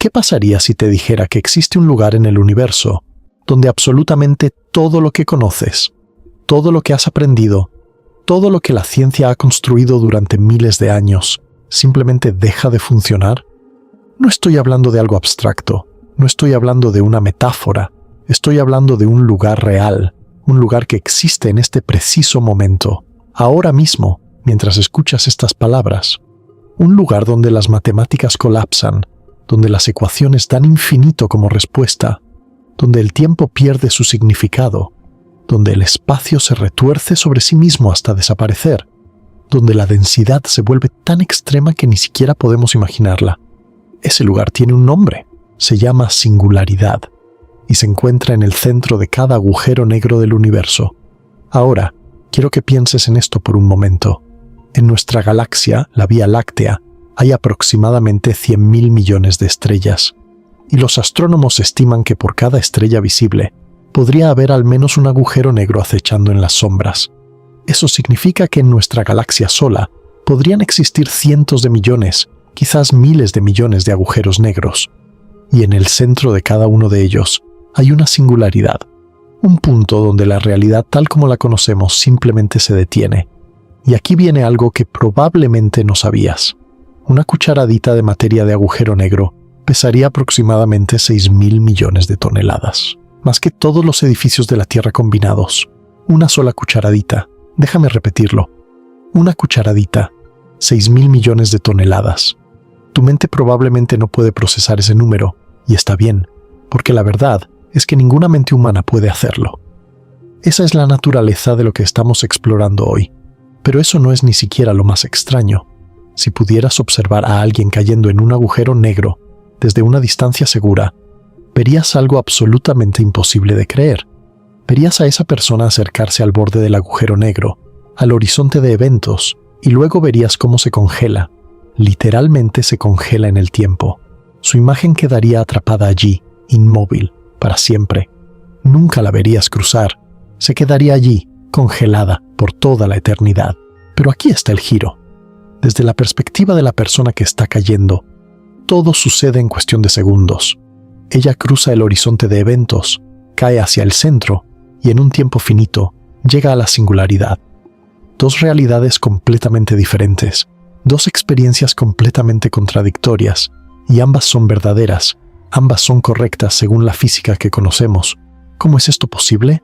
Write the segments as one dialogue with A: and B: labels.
A: ¿Qué pasaría si te dijera que existe un lugar en el universo donde absolutamente todo lo que conoces, todo lo que has aprendido, todo lo que la ciencia ha construido durante miles de años, simplemente deja de funcionar? No estoy hablando de algo abstracto, no estoy hablando de una metáfora, estoy hablando de un lugar real, un lugar que existe en este preciso momento, ahora mismo, mientras escuchas estas palabras. Un lugar donde las matemáticas colapsan, donde las ecuaciones dan infinito como respuesta, donde el tiempo pierde su significado, donde el espacio se retuerce sobre sí mismo hasta desaparecer, donde la densidad se vuelve tan extrema que ni siquiera podemos imaginarla. Ese lugar tiene un nombre, se llama singularidad, y se encuentra en el centro de cada agujero negro del universo. Ahora, quiero que pienses en esto por un momento. En nuestra galaxia, la Vía Láctea, hay aproximadamente 100.000 millones de estrellas, y los astrónomos estiman que por cada estrella visible podría haber al menos un agujero negro acechando en las sombras. Eso significa que en nuestra galaxia sola podrían existir cientos de millones, quizás miles de millones de agujeros negros, y en el centro de cada uno de ellos hay una singularidad, un punto donde la realidad tal como la conocemos simplemente se detiene. Y aquí viene algo que probablemente no sabías. Una cucharadita de materia de agujero negro pesaría aproximadamente 6.000 millones de toneladas, más que todos los edificios de la Tierra combinados. Una sola cucharadita, déjame repetirlo, una cucharadita, 6.000 millones de toneladas. Tu mente probablemente no puede procesar ese número, y está bien, porque la verdad es que ninguna mente humana puede hacerlo. Esa es la naturaleza de lo que estamos explorando hoy. Pero eso no es ni siquiera lo más extraño. Si pudieras observar a alguien cayendo en un agujero negro desde una distancia segura, verías algo absolutamente imposible de creer. Verías a esa persona acercarse al borde del agujero negro, al horizonte de eventos, y luego verías cómo se congela. Literalmente se congela en el tiempo. Su imagen quedaría atrapada allí, inmóvil, para siempre. Nunca la verías cruzar. Se quedaría allí, congelada por toda la eternidad. Pero aquí está el giro. Desde la perspectiva de la persona que está cayendo, todo sucede en cuestión de segundos. Ella cruza el horizonte de eventos, cae hacia el centro y en un tiempo finito llega a la singularidad. Dos realidades completamente diferentes, dos experiencias completamente contradictorias, y ambas son verdaderas, ambas son correctas según la física que conocemos. ¿Cómo es esto posible?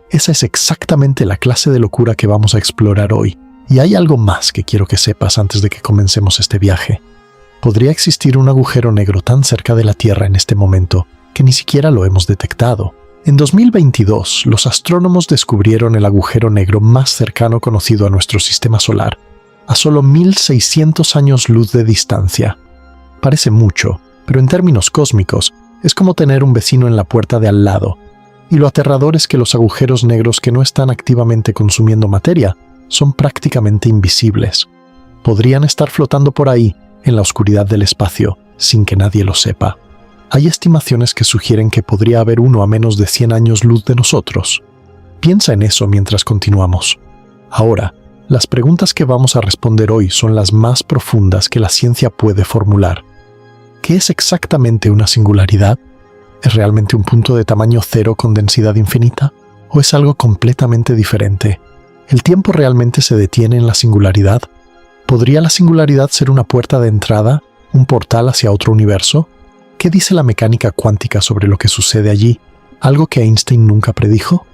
A: Esa es exactamente la clase de locura que vamos a explorar hoy. Y hay algo más que quiero que sepas antes de que comencemos este viaje. Podría existir un agujero negro tan cerca de la Tierra en este momento que ni siquiera lo hemos detectado. En 2022, los astrónomos descubrieron el agujero negro más cercano conocido a nuestro sistema solar, a solo 1.600 años luz de distancia. Parece mucho, pero en términos cósmicos, es como tener un vecino en la puerta de al lado. Y lo aterrador es que los agujeros negros que no están activamente consumiendo materia son prácticamente invisibles. Podrían estar flotando por ahí, en la oscuridad del espacio, sin que nadie lo sepa. Hay estimaciones que sugieren que podría haber uno a menos de 100 años luz de nosotros. Piensa en eso mientras continuamos. Ahora, las preguntas que vamos a responder hoy son las más profundas que la ciencia puede formular. ¿Qué es exactamente una singularidad? ¿Es realmente un punto de tamaño cero con densidad infinita? ¿O es algo completamente diferente? ¿El tiempo realmente se detiene en la singularidad? ¿Podría la singularidad ser una puerta de entrada, un portal hacia otro universo? ¿Qué dice la mecánica cuántica sobre lo que sucede allí? ¿Algo que Einstein nunca predijo?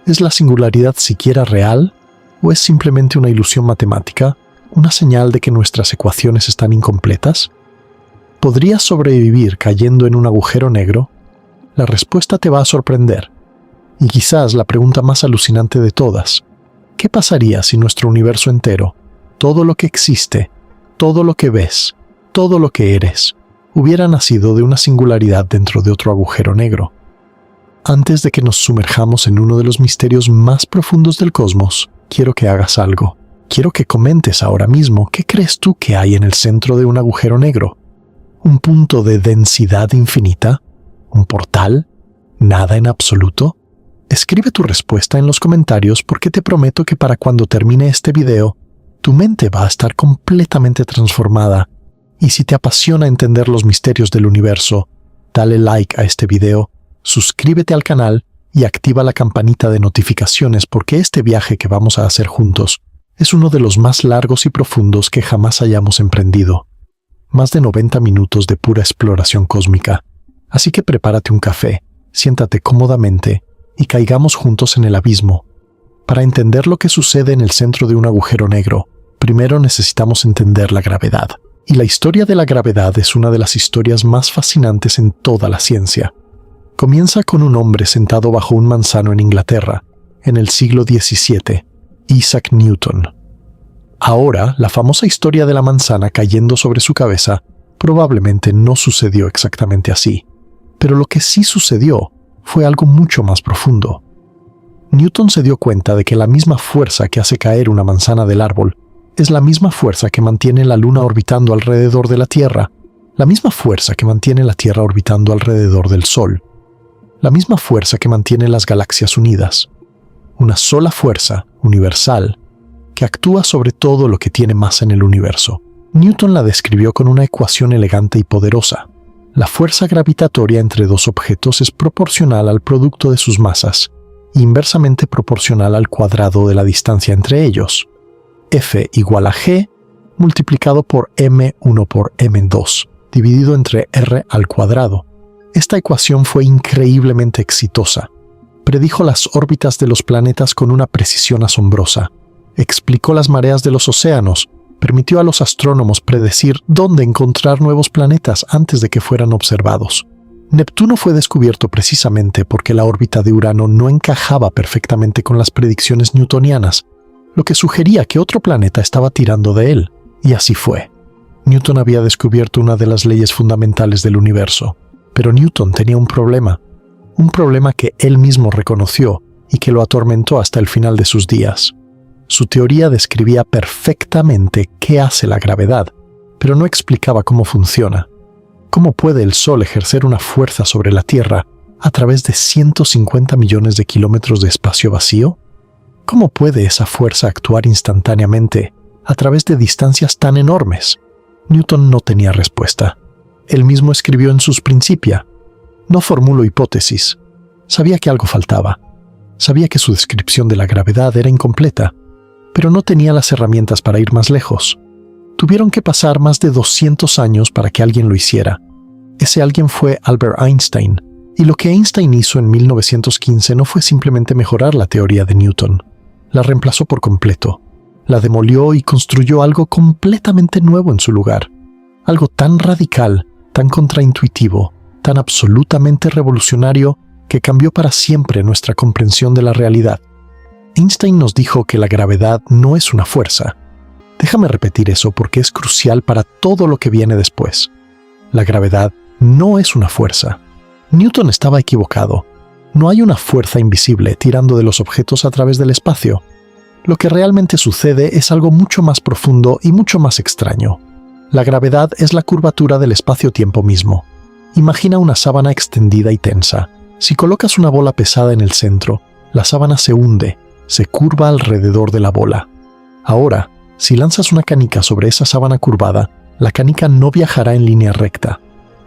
A: ¿Es la singularidad siquiera real? ¿O es simplemente una ilusión matemática, una señal de que nuestras ecuaciones están incompletas? ¿Podrías sobrevivir cayendo en un agujero negro? La respuesta te va a sorprender. Y quizás la pregunta más alucinante de todas. ¿Qué pasaría si nuestro universo entero, todo lo que existe, todo lo que ves, todo lo que eres, hubiera nacido de una singularidad dentro de otro agujero negro? Antes de que nos sumerjamos en uno de los misterios más profundos del cosmos, quiero que hagas algo. Quiero que comentes ahora mismo qué crees tú que hay en el centro de un agujero negro. ¿Un punto de densidad infinita? ¿Un portal? ¿Nada en absoluto? Escribe tu respuesta en los comentarios porque te prometo que para cuando termine este video, tu mente va a estar completamente transformada Y si te apasiona entender los misterios del universo, dale like a este video, suscríbete al canal y activa la campanita de notificaciones porque este viaje que vamos a hacer juntos es uno de los más largos y profundos que jamás hayamos emprendido. Más de 90 minutos de pura exploración cósmica. Así que prepárate un café, siéntate cómodamente y caigamos juntos en el abismo. Para entender lo que sucede en el centro de un agujero negro, primero necesitamos entender la gravedad. Y la historia de la gravedad es una de las historias más fascinantes en toda la ciencia. Comienza con un hombre sentado bajo un manzano en Inglaterra, en el siglo XVII, Isaac Newton. Ahora, la famosa historia de la manzana cayendo sobre su cabeza probablemente no sucedió exactamente así, pero lo que sí sucedió fue algo mucho más profundo. Newton se dio cuenta de que la misma fuerza que hace caer una manzana del árbol es la misma fuerza que mantiene la Luna orbitando alrededor de la Tierra, la misma fuerza que mantiene la Tierra orbitando alrededor del Sol, la misma fuerza que mantiene las galaxias unidas. Una sola fuerza, universal, que actúa sobre todo lo que tiene masa en el universo. Newton la describió con una ecuación elegante y poderosa. La fuerza gravitatoria entre dos objetos es proporcional al producto de sus masas, e inversamente proporcional al cuadrado de la distancia entre ellos. F igual a G multiplicado por M1 por M2, dividido entre R al cuadrado. Esta ecuación fue increíblemente exitosa. Predijo las órbitas de los planetas con una precisión asombrosa. Explicó las mareas de los océanos, permitió a los astrónomos predecir dónde encontrar nuevos planetas antes de que fueran observados. Neptuno fue descubierto precisamente porque la órbita de Urano no encajaba perfectamente con las predicciones newtonianas, lo que sugería que otro planeta estaba tirando de él, y así fue. Newton había descubierto una de las leyes fundamentales del universo, pero Newton tenía un problema que él mismo reconoció y que lo atormentó hasta el final de sus días. Su teoría describía perfectamente qué hace la gravedad, pero no explicaba cómo funciona. ¿Cómo puede el Sol ejercer una fuerza sobre la Tierra a través de 150 millones de kilómetros de espacio vacío? ¿Cómo puede esa fuerza actuar instantáneamente a través de distancias tan enormes? Newton no tenía respuesta. Él mismo escribió en sus Principia: no formulo hipótesis. Sabía que algo faltaba. Sabía que su descripción de la gravedad era incompleta, pero no tenía las herramientas para ir más lejos. Tuvieron que pasar más de 200 años para que alguien lo hiciera. Ese alguien fue Albert Einstein, y lo que Einstein hizo en 1915 no fue simplemente mejorar la teoría de Newton. La reemplazó por completo. La demolió y construyó algo completamente nuevo en su lugar. Algo tan radical, tan contraintuitivo, tan absolutamente revolucionario que cambió para siempre nuestra comprensión de la realidad. Einstein nos dijo que la gravedad no es una fuerza. Déjame repetir eso porque es crucial para todo lo que viene después. La gravedad no es una fuerza. Newton estaba equivocado. No hay una fuerza invisible tirando de los objetos a través del espacio. Lo que realmente sucede es algo mucho más profundo y mucho más extraño. La gravedad es la curvatura del espacio-tiempo mismo. Imagina una sábana extendida y tensa. Si colocas una bola pesada en el centro, la sábana se hunde, se curva alrededor de la bola. Ahora, si lanzas una canica sobre esa sábana curvada, la canica no viajará en línea recta.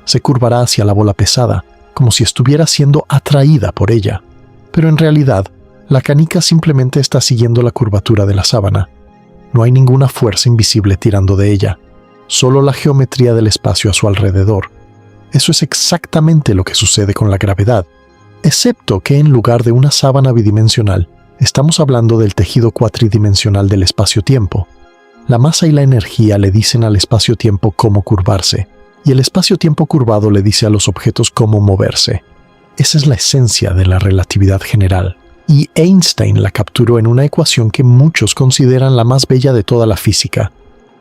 A: Se curvará hacia la bola pesada, como si estuviera siendo atraída por ella. Pero en realidad, la canica simplemente está siguiendo la curvatura de la sábana. No hay ninguna fuerza invisible tirando de ella, solo la geometría del espacio a su alrededor. Eso es exactamente lo que sucede con la gravedad, excepto que en lugar de una sábana bidimensional, estamos hablando del tejido cuatridimensional del espacio-tiempo. La masa y la energía le dicen al espacio-tiempo cómo curvarse, y el espacio-tiempo curvado le dice a los objetos cómo moverse. Esa es la esencia de la relatividad general, y Einstein la capturó en una ecuación que muchos consideran la más bella de toda la física.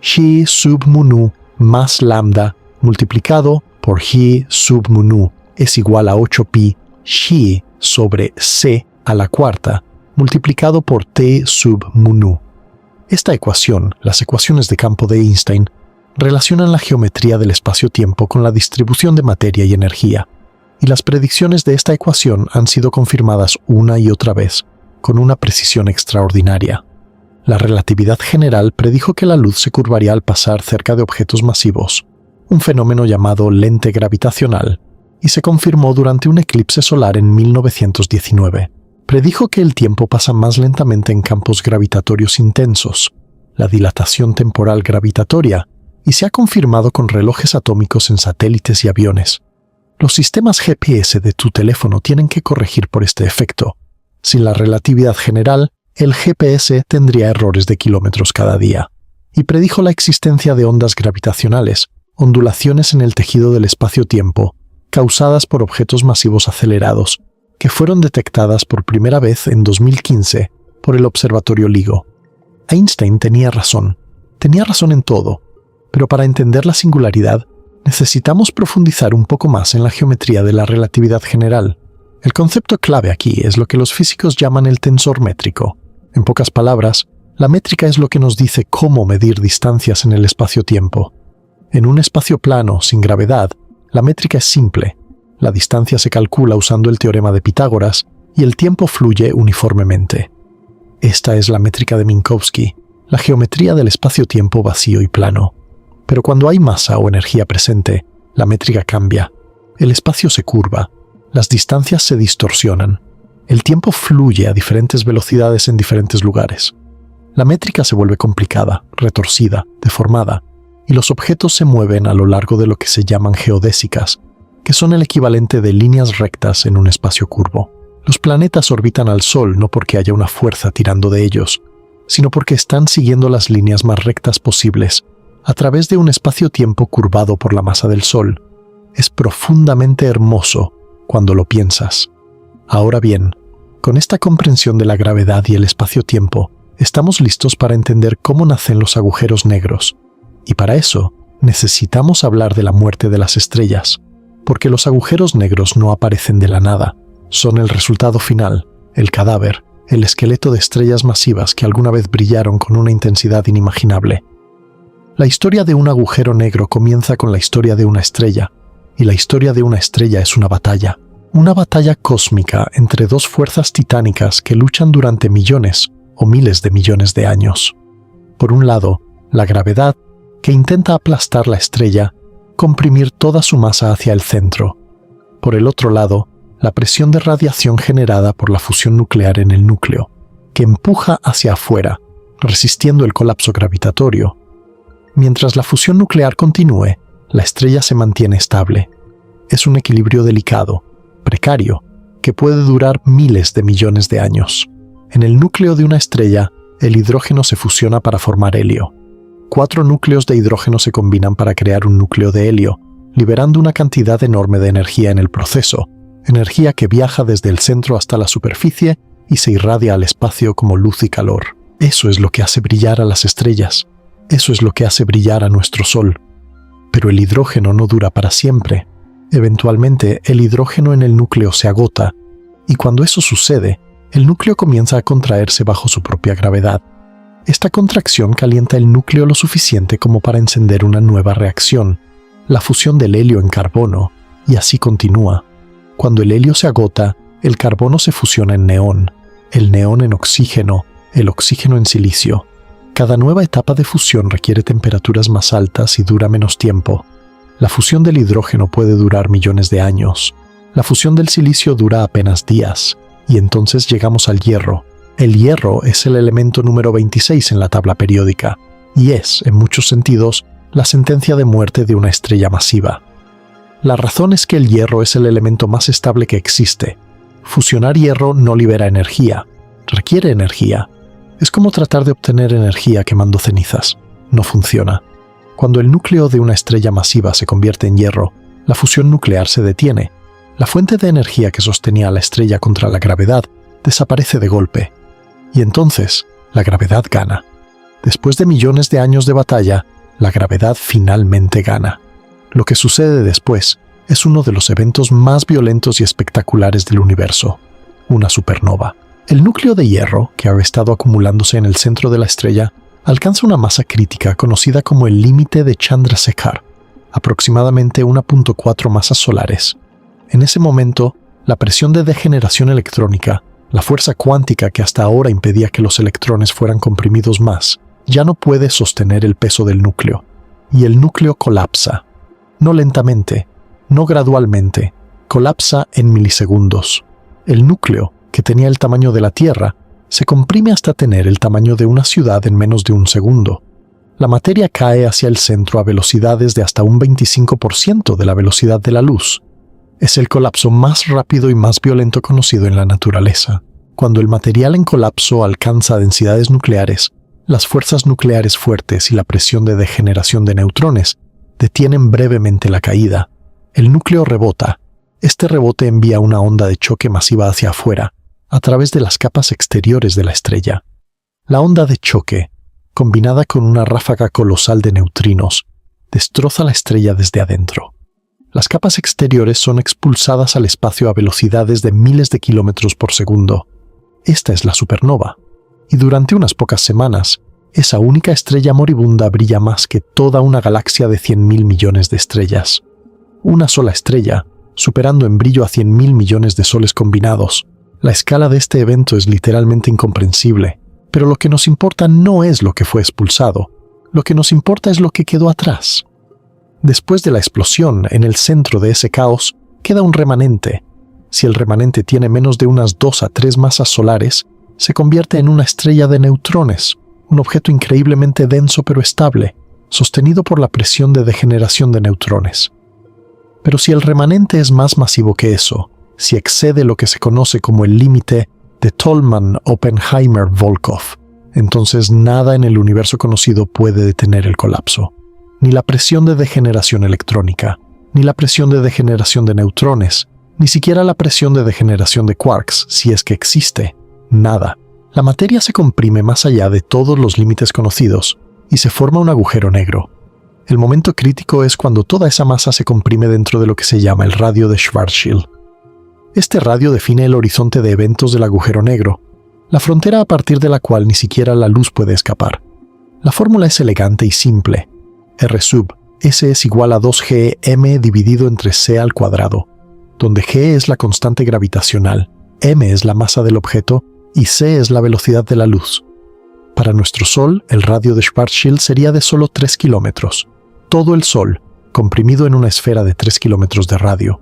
A: Chi sub mu nu más lambda multiplicado por G sub mu nu es igual a 8pi Chi sobre C a la cuarta multiplicado por T sub mu nu. Esta ecuación, las ecuaciones de campo de Einstein, relacionan la geometría del espacio-tiempo con la distribución de materia y energía, y las predicciones de esta ecuación han sido confirmadas una y otra vez, con una precisión extraordinaria. La relatividad general predijo que la luz se curvaría al pasar cerca de objetos masivos, un fenómeno llamado lente gravitacional, y se confirmó durante un eclipse solar en 1919. Predijo que el tiempo pasa más lentamente en campos gravitatorios intensos, la dilatación temporal gravitatoria, y se ha confirmado con relojes atómicos en satélites y aviones. Los sistemas GPS de tu teléfono tienen que corregir por este efecto. Sin la relatividad general, el GPS tendría errores de kilómetros cada día. Y predijo la existencia de ondas gravitacionales, ondulaciones en el tejido del espacio-tiempo, causadas por objetos masivos acelerados, que fueron detectadas por primera vez en 2015 por el Observatorio LIGO. Einstein tenía razón en todo, pero para entender la singularidad, necesitamos profundizar un poco más en la geometría de la relatividad general. El concepto clave aquí es lo que los físicos llaman el tensor métrico. En pocas palabras, la métrica es lo que nos dice cómo medir distancias en el espacio-tiempo. En un espacio plano, sin gravedad, la métrica es simple. La distancia se calcula usando el teorema de Pitágoras y el tiempo fluye uniformemente. Esta es la métrica de Minkowski, la geometría del espacio-tiempo vacío y plano. Pero cuando hay masa o energía presente, la métrica cambia. El espacio se curva, las distancias se distorsionan. El tiempo fluye a diferentes velocidades en diferentes lugares. La métrica se vuelve complicada, retorcida, deformada, y los objetos se mueven a lo largo de lo que se llaman geodésicas, que son el equivalente de líneas rectas en un espacio curvo. Los planetas orbitan al Sol no porque haya una fuerza tirando de ellos, sino porque están siguiendo las líneas más rectas posibles, a través de un espacio-tiempo curvado por la masa del Sol. Es profundamente hermoso cuando lo piensas. Ahora bien, con esta comprensión de la gravedad y el espacio-tiempo, estamos listos para entender cómo nacen los agujeros negros. Y para eso, necesitamos hablar de la muerte de las estrellas, porque los agujeros negros no aparecen de la nada, son el resultado final, el cadáver, el esqueleto de estrellas masivas que alguna vez brillaron con una intensidad inimaginable. La historia de un agujero negro comienza con la historia de una estrella, y la historia de una estrella es una batalla cósmica entre dos fuerzas titánicas que luchan durante millones o miles de millones de años. Por un lado, la gravedad, que intenta aplastar la estrella, comprimir toda su masa hacia el centro. Por el otro lado, la presión de radiación generada por la fusión nuclear en el núcleo, que empuja hacia afuera, resistiendo el colapso gravitatorio. Mientras la fusión nuclear continúe, la estrella se mantiene estable. Es un equilibrio delicado, precario, que puede durar miles de millones de años. En el núcleo de una estrella, el hidrógeno se fusiona para formar helio. 4 núcleos de hidrógeno se combinan para crear un núcleo de helio, liberando una cantidad enorme de energía en el proceso, energía que viaja desde el centro hasta la superficie y se irradia al espacio como luz y calor. Eso es lo que hace brillar a las estrellas. Eso es lo que hace brillar a nuestro Sol. Pero el hidrógeno no dura para siempre. Eventualmente, el hidrógeno en el núcleo se agota, y cuando eso sucede, el núcleo comienza a contraerse bajo su propia gravedad. Esta contracción calienta el núcleo lo suficiente como para encender una nueva reacción, la fusión del helio en carbono, y así continúa. Cuando el helio se agota, el carbono se fusiona en neón, el neón en oxígeno, el oxígeno en silicio. Cada nueva etapa de fusión requiere temperaturas más altas y dura menos tiempo. La fusión del hidrógeno puede durar millones de años. La fusión del silicio dura apenas días, y entonces llegamos al hierro. El hierro es el elemento número 26 en la tabla periódica, y es, en muchos sentidos, la sentencia de muerte de una estrella masiva. La razón es que el hierro es el elemento más estable que existe. Fusionar hierro no libera energía, requiere energía. Es como tratar de obtener energía quemando cenizas. No funciona. Cuando el núcleo de una estrella masiva se convierte en hierro, la fusión nuclear se detiene. La fuente de energía que sostenía a la estrella contra la gravedad desaparece de golpe. Y entonces, la gravedad gana. Después de millones de años de batalla, la gravedad finalmente gana. Lo que sucede después es uno de los eventos más violentos y espectaculares del universo, una supernova. El núcleo de hierro, que ha estado acumulándose en el centro de la estrella, alcanza una masa crítica conocida como el límite de Chandrasekhar, aproximadamente 1.4 masas solares. En ese momento, la presión de degeneración electrónica, la fuerza cuántica que hasta ahora impedía que los electrones fueran comprimidos más, ya no puede sostener el peso del núcleo, y el núcleo colapsa. No lentamente, no gradualmente, colapsa en milisegundos. El núcleo, que tenía el tamaño de la Tierra, se comprime hasta tener el tamaño de una ciudad en menos de un segundo. La materia cae hacia el centro a velocidades de hasta un 25% de la velocidad de la luz. Es el colapso más rápido y más violento conocido en la naturaleza. Cuando el material en colapso alcanza densidades nucleares, las fuerzas nucleares fuertes y la presión de degeneración de neutrones detienen brevemente la caída. El núcleo rebota. Este rebote envía una onda de choque masiva hacia afuera, a través de las capas exteriores de la estrella. La onda de choque, combinada con una ráfaga colosal de neutrinos, destroza la estrella desde adentro. Las capas exteriores son expulsadas al espacio a velocidades de miles de kilómetros por segundo. Esta es la supernova, y durante unas pocas semanas, esa única estrella moribunda brilla más que toda una galaxia de 100.000 millones de estrellas. Una sola estrella, superando en brillo a 100.000 millones de soles combinados. La escala de este evento es literalmente incomprensible, pero lo que nos importa no es lo que fue expulsado, lo que nos importa es lo que quedó atrás. Después de la explosión, en el centro de ese caos, queda un remanente. Si el remanente tiene menos de unas 2 a 3 masas solares, se convierte en una estrella de neutrones, un objeto increíblemente denso pero estable, sostenido por la presión de degeneración de neutrones. Pero si el remanente es más masivo que eso, si excede lo que se conoce como el límite de Tolman-Oppenheimer-Volkoff, entonces nada en el universo conocido puede detener el colapso. Ni la presión de degeneración electrónica, ni la presión de degeneración de neutrones, ni siquiera la presión de degeneración de quarks, si es que existe. Nada. La materia se comprime más allá de todos los límites conocidos y se forma un agujero negro. El momento crítico es cuando toda esa masa se comprime dentro de lo que se llama el radio de Schwarzschild. Este radio define el horizonte de eventos del agujero negro, la frontera a partir de la cual ni siquiera la luz puede escapar. La fórmula es elegante y simple. R sub S es igual a 2G m dividido entre C al cuadrado, donde G es la constante gravitacional, m es la masa del objeto y c es la velocidad de la luz. Para nuestro Sol, el radio de Schwarzschild sería de solo 3 kilómetros. Todo el Sol, comprimido en una esfera de 3 kilómetros de radio.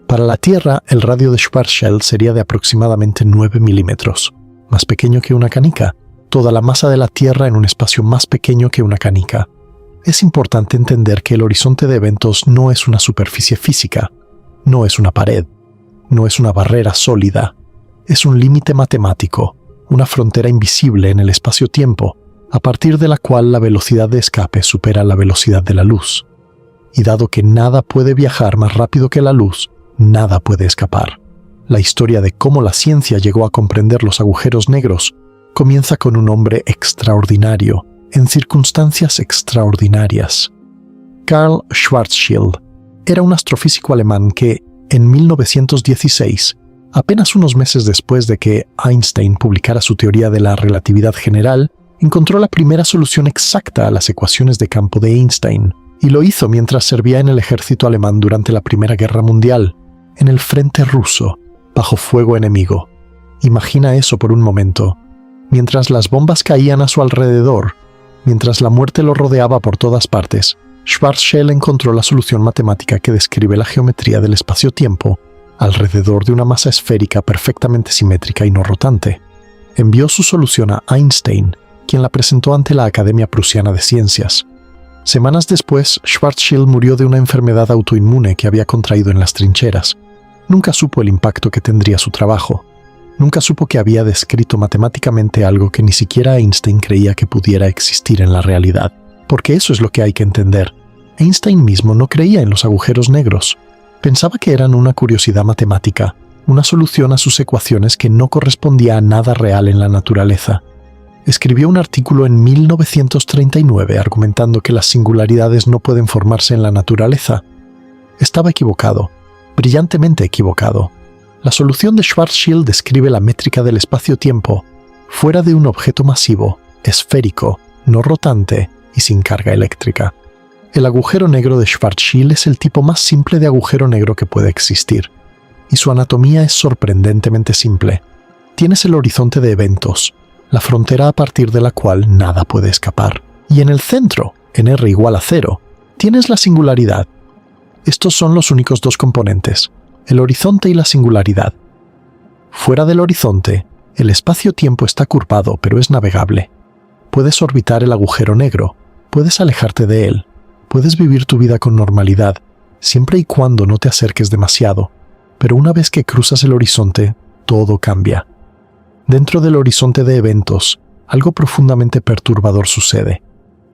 A: Para la Tierra, el radio de Schwarzschild sería de aproximadamente 9 milímetros, más pequeño que una canica, toda la masa de la Tierra en un espacio más pequeño que una canica. Es importante entender que el horizonte de eventos no es una superficie física, no es una pared, no es una barrera sólida, es un límite matemático, una frontera invisible en el espacio-tiempo, a partir de la cual la velocidad de escape supera la velocidad de la luz. Y dado que nada puede viajar más rápido que la luz, nada puede escapar. La historia de cómo la ciencia llegó a comprender los agujeros negros comienza con un hombre extraordinario, en circunstancias extraordinarias. Karl Schwarzschild era un astrofísico alemán que, en 1916, apenas unos meses después de que Einstein publicara su teoría de la relatividad general, encontró la primera solución exacta a las ecuaciones de campo de Einstein, y lo hizo mientras servía en el ejército alemán durante la Primera Guerra Mundial, en el frente ruso, bajo fuego enemigo. Imagina eso por un momento. Mientras las bombas caían a su alrededor, mientras la muerte lo rodeaba por todas partes, Schwarzschild encontró la solución matemática que describe la geometría del espacio-tiempo alrededor de una masa esférica perfectamente simétrica y no rotante. Envió su solución a Einstein, quien la presentó ante la Academia Prusiana de Ciencias. Semanas después, Schwarzschild murió de una enfermedad autoinmune que había contraído en las trincheras. Nunca supo el impacto que tendría su trabajo. Nunca supo que había descrito matemáticamente algo que ni siquiera Einstein creía que pudiera existir en la realidad. Porque eso es lo que hay que entender. Einstein mismo no creía en los agujeros negros. Pensaba que eran una curiosidad matemática, una solución a sus ecuaciones que no correspondía a nada real en la naturaleza. Escribió un artículo en 1939 argumentando que las singularidades no pueden formarse en la naturaleza. Estaba equivocado, brillantemente equivocado. La solución de Schwarzschild describe la métrica del espacio-tiempo fuera de un objeto masivo, esférico, no rotante y sin carga eléctrica. El agujero negro de Schwarzschild es el tipo más simple de agujero negro que puede existir, y su anatomía es sorprendentemente simple. Tienes el horizonte de eventos, la frontera a partir de la cual nada puede escapar. Y en el centro, en R igual a 0, tienes la singularidad. Estos son los únicos dos componentes, el horizonte y la singularidad. Fuera del horizonte, el espacio-tiempo está curvado, pero es navegable. Puedes orbitar el agujero negro, puedes alejarte de él, puedes vivir tu vida con normalidad, siempre y cuando no te acerques demasiado, pero una vez que cruzas el horizonte, todo cambia. Dentro del horizonte de eventos, algo profundamente perturbador sucede.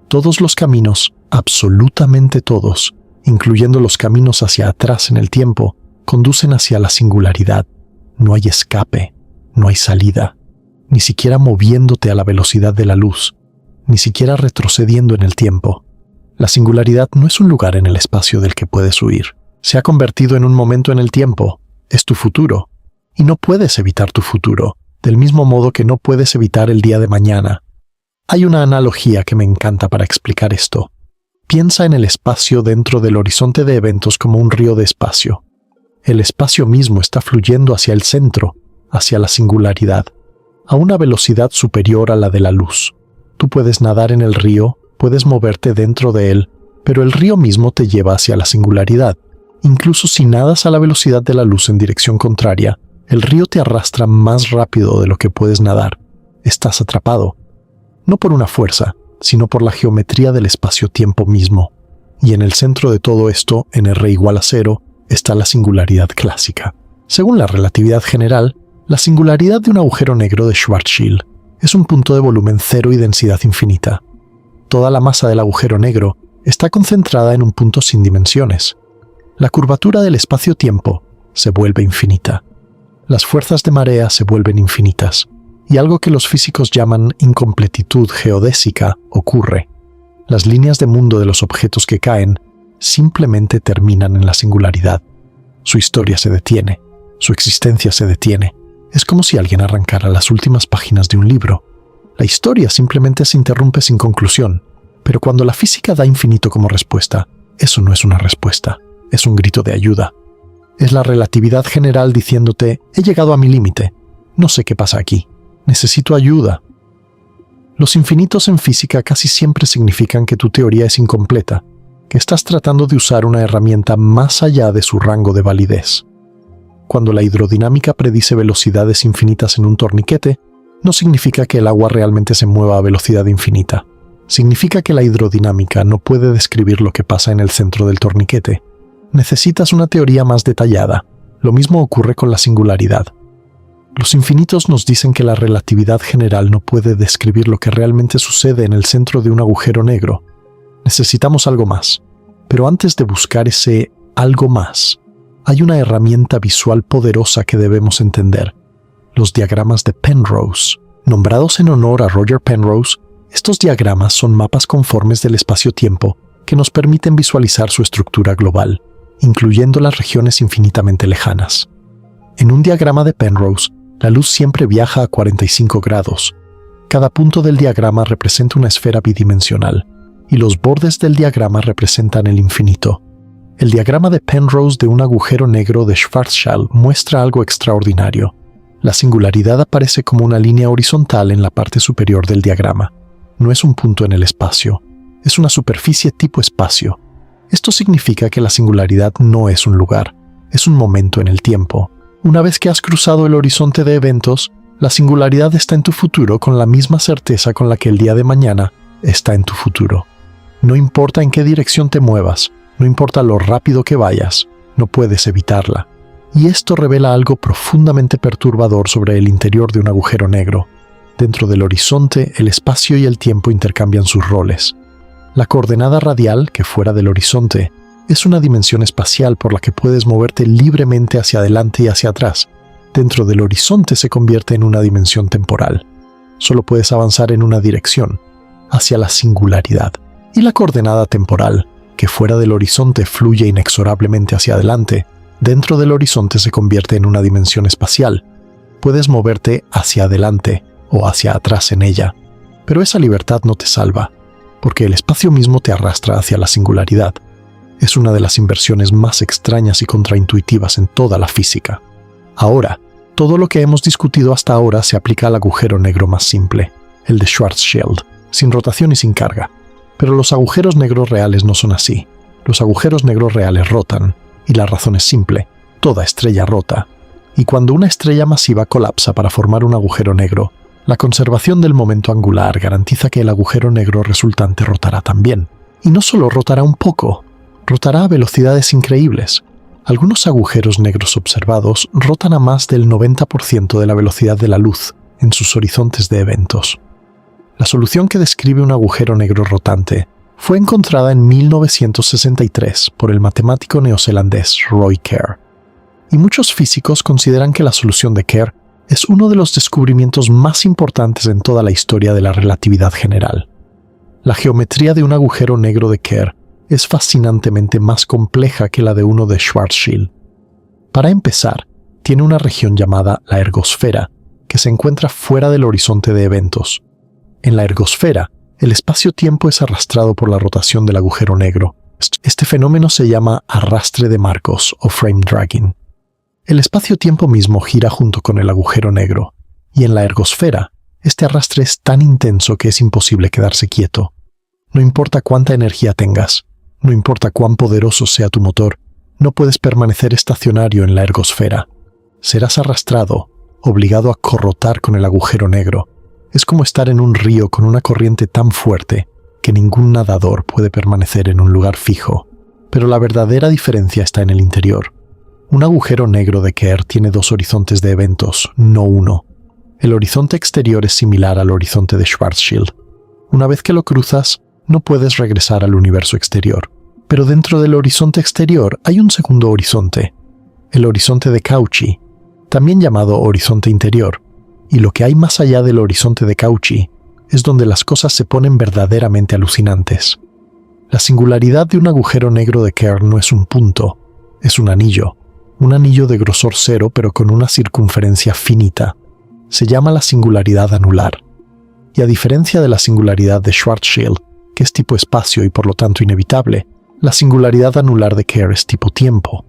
A: Todos los caminos, absolutamente todos, incluyendo los caminos hacia atrás en el tiempo, conducen hacia la singularidad. No hay escape, no hay salida, ni siquiera moviéndote a la velocidad de la luz, ni siquiera retrocediendo en el tiempo. La singularidad no es un lugar en el espacio del que puedes huir. Se ha convertido en un momento en el tiempo, es tu futuro, y no puedes evitar tu futuro, del mismo modo que no puedes evitar el día de mañana. Hay una analogía que me encanta para explicar esto. Piensa en el espacio dentro del horizonte de eventos como un río de espacio. El espacio mismo está fluyendo hacia el centro, hacia la singularidad, a una velocidad superior a la de la luz. Tú puedes nadar en el río, puedes moverte dentro de él, pero el río mismo te lleva hacia la singularidad. Incluso si nadas a la velocidad de la luz en dirección contraria, el río te arrastra más rápido de lo que puedes nadar. Estás atrapado. No por una fuerza, sino por la geometría del espacio-tiempo mismo. Y en el centro de todo esto, en R=0, está la singularidad clásica. Según la relatividad general, la singularidad de un agujero negro de Schwarzschild es un punto de volumen cero y densidad infinita. Toda la masa del agujero negro está concentrada en un punto sin dimensiones. La curvatura del espacio-tiempo se vuelve infinita. Las fuerzas de marea se vuelven infinitas. Y algo que los físicos llaman incompletitud geodésica ocurre. Las líneas de mundo de los objetos que caen simplemente terminan en la singularidad. Su historia se detiene, su existencia se detiene. Es como si alguien arrancara las últimas páginas de un libro. La historia simplemente se interrumpe sin conclusión, pero cuando la física da infinito como respuesta, eso no es una respuesta, es un grito de ayuda. Es la relatividad general diciéndote, he llegado a mi límite, no sé qué pasa aquí. Necesito ayuda. Los infinitos en física casi siempre significan que tu teoría es incompleta, que estás tratando de usar una herramienta más allá de su rango de validez. Cuando la hidrodinámica predice velocidades infinitas en un torniquete, no significa que el agua realmente se mueva a velocidad infinita. Significa que la hidrodinámica no puede describir lo que pasa en el centro del torniquete. Necesitas una teoría más detallada. Lo mismo ocurre con la singularidad. Los infinitos nos dicen que la relatividad general no puede describir lo que realmente sucede en el centro de un agujero negro. Necesitamos algo más. Pero antes de buscar ese algo más, hay una herramienta visual poderosa que debemos entender: los diagramas de Penrose. Nombrados en honor a Roger Penrose, estos diagramas son mapas conformes del espacio-tiempo que nos permiten visualizar su estructura global, incluyendo las regiones infinitamente lejanas. En un diagrama de Penrose, la luz siempre viaja a 45 grados. Cada punto del diagrama representa una esfera bidimensional, y los bordes del diagrama representan el infinito. El diagrama de Penrose de un agujero negro de Schwarzschild muestra algo extraordinario. La singularidad aparece como una línea horizontal en la parte superior del diagrama. No es un punto en el espacio, es una superficie tipo espacio. Esto significa que la singularidad no es un lugar, es un momento en el tiempo. Una vez que has cruzado el horizonte de eventos, la singularidad está en tu futuro con la misma certeza con la que el día de mañana está en tu futuro. No importa en qué dirección te muevas, no importa lo rápido que vayas, no puedes evitarla. Y esto revela algo profundamente perturbador sobre el interior de un agujero negro. Dentro del horizonte, el espacio y el tiempo intercambian sus roles. La coordenada radial, que fuera del horizonte, es una dimensión espacial por la que puedes moverte libremente hacia adelante y hacia atrás. Dentro del horizonte se convierte en una dimensión temporal. Solo puedes avanzar en una dirección, hacia la singularidad. Y la coordenada temporal, que fuera del horizonte fluye inexorablemente hacia adelante, dentro del horizonte se convierte en una dimensión espacial. Puedes moverte hacia adelante o hacia atrás en ella, pero esa libertad no te salva, porque el espacio mismo te arrastra hacia la singularidad. Es una de las inversiones más extrañas y contraintuitivas en toda la física. Ahora, todo lo que hemos discutido hasta ahora se aplica al agujero negro más simple, el de Schwarzschild, sin rotación y sin carga. Pero los agujeros negros reales no son así. Los agujeros negros reales rotan, y la razón es simple: toda estrella rota. Y cuando una estrella masiva colapsa para formar un agujero negro, la conservación del momento angular garantiza que el agujero negro resultante rotará también. Y no solo rotará un poco, rotará a velocidades increíbles. Algunos agujeros negros observados rotan a más del 90% de la velocidad de la luz en sus horizontes de eventos. La solución que describe un agujero negro rotante fue encontrada en 1963 por el matemático neozelandés Roy Kerr. Y muchos físicos consideran que la solución de Kerr es uno de los descubrimientos más importantes en toda la historia de la relatividad general. La geometría de un agujero negro de Kerr es fascinantemente más compleja que la de uno de Schwarzschild. Para empezar, tiene una región llamada la ergosfera, que se encuentra fuera del horizonte de eventos. En la ergosfera, el espacio-tiempo es arrastrado por la rotación del agujero negro. Este fenómeno se llama arrastre de Markov o frame dragging. El espacio-tiempo mismo gira junto con el agujero negro, y en la ergosfera, este arrastre es tan intenso que es imposible quedarse quieto. No importa cuánta energía tengas, no importa cuán poderoso sea tu motor, no puedes permanecer estacionario en la ergosfera. Serás arrastrado, obligado a corrotar con el agujero negro. Es como estar en un río con una corriente tan fuerte que ningún nadador puede permanecer en un lugar fijo. Pero la verdadera diferencia está en el interior. Un agujero negro de Kerr tiene dos horizontes de eventos, no uno. El horizonte exterior es similar al horizonte de Schwarzschild. Una vez que lo cruzas, no puedes regresar al universo exterior. Pero dentro del horizonte exterior hay un segundo horizonte, el horizonte de Cauchy, también llamado horizonte interior. Y lo que hay más allá del horizonte de Cauchy es donde las cosas se ponen verdaderamente alucinantes. La singularidad de un agujero negro de Kerr no es un punto, es un anillo de grosor cero pero con una circunferencia finita. Se llama la singularidad anular. Y a diferencia de la singularidad de Schwarzschild, que es tipo espacio y por lo tanto inevitable, la singularidad anular de Kerr es tipo tiempo.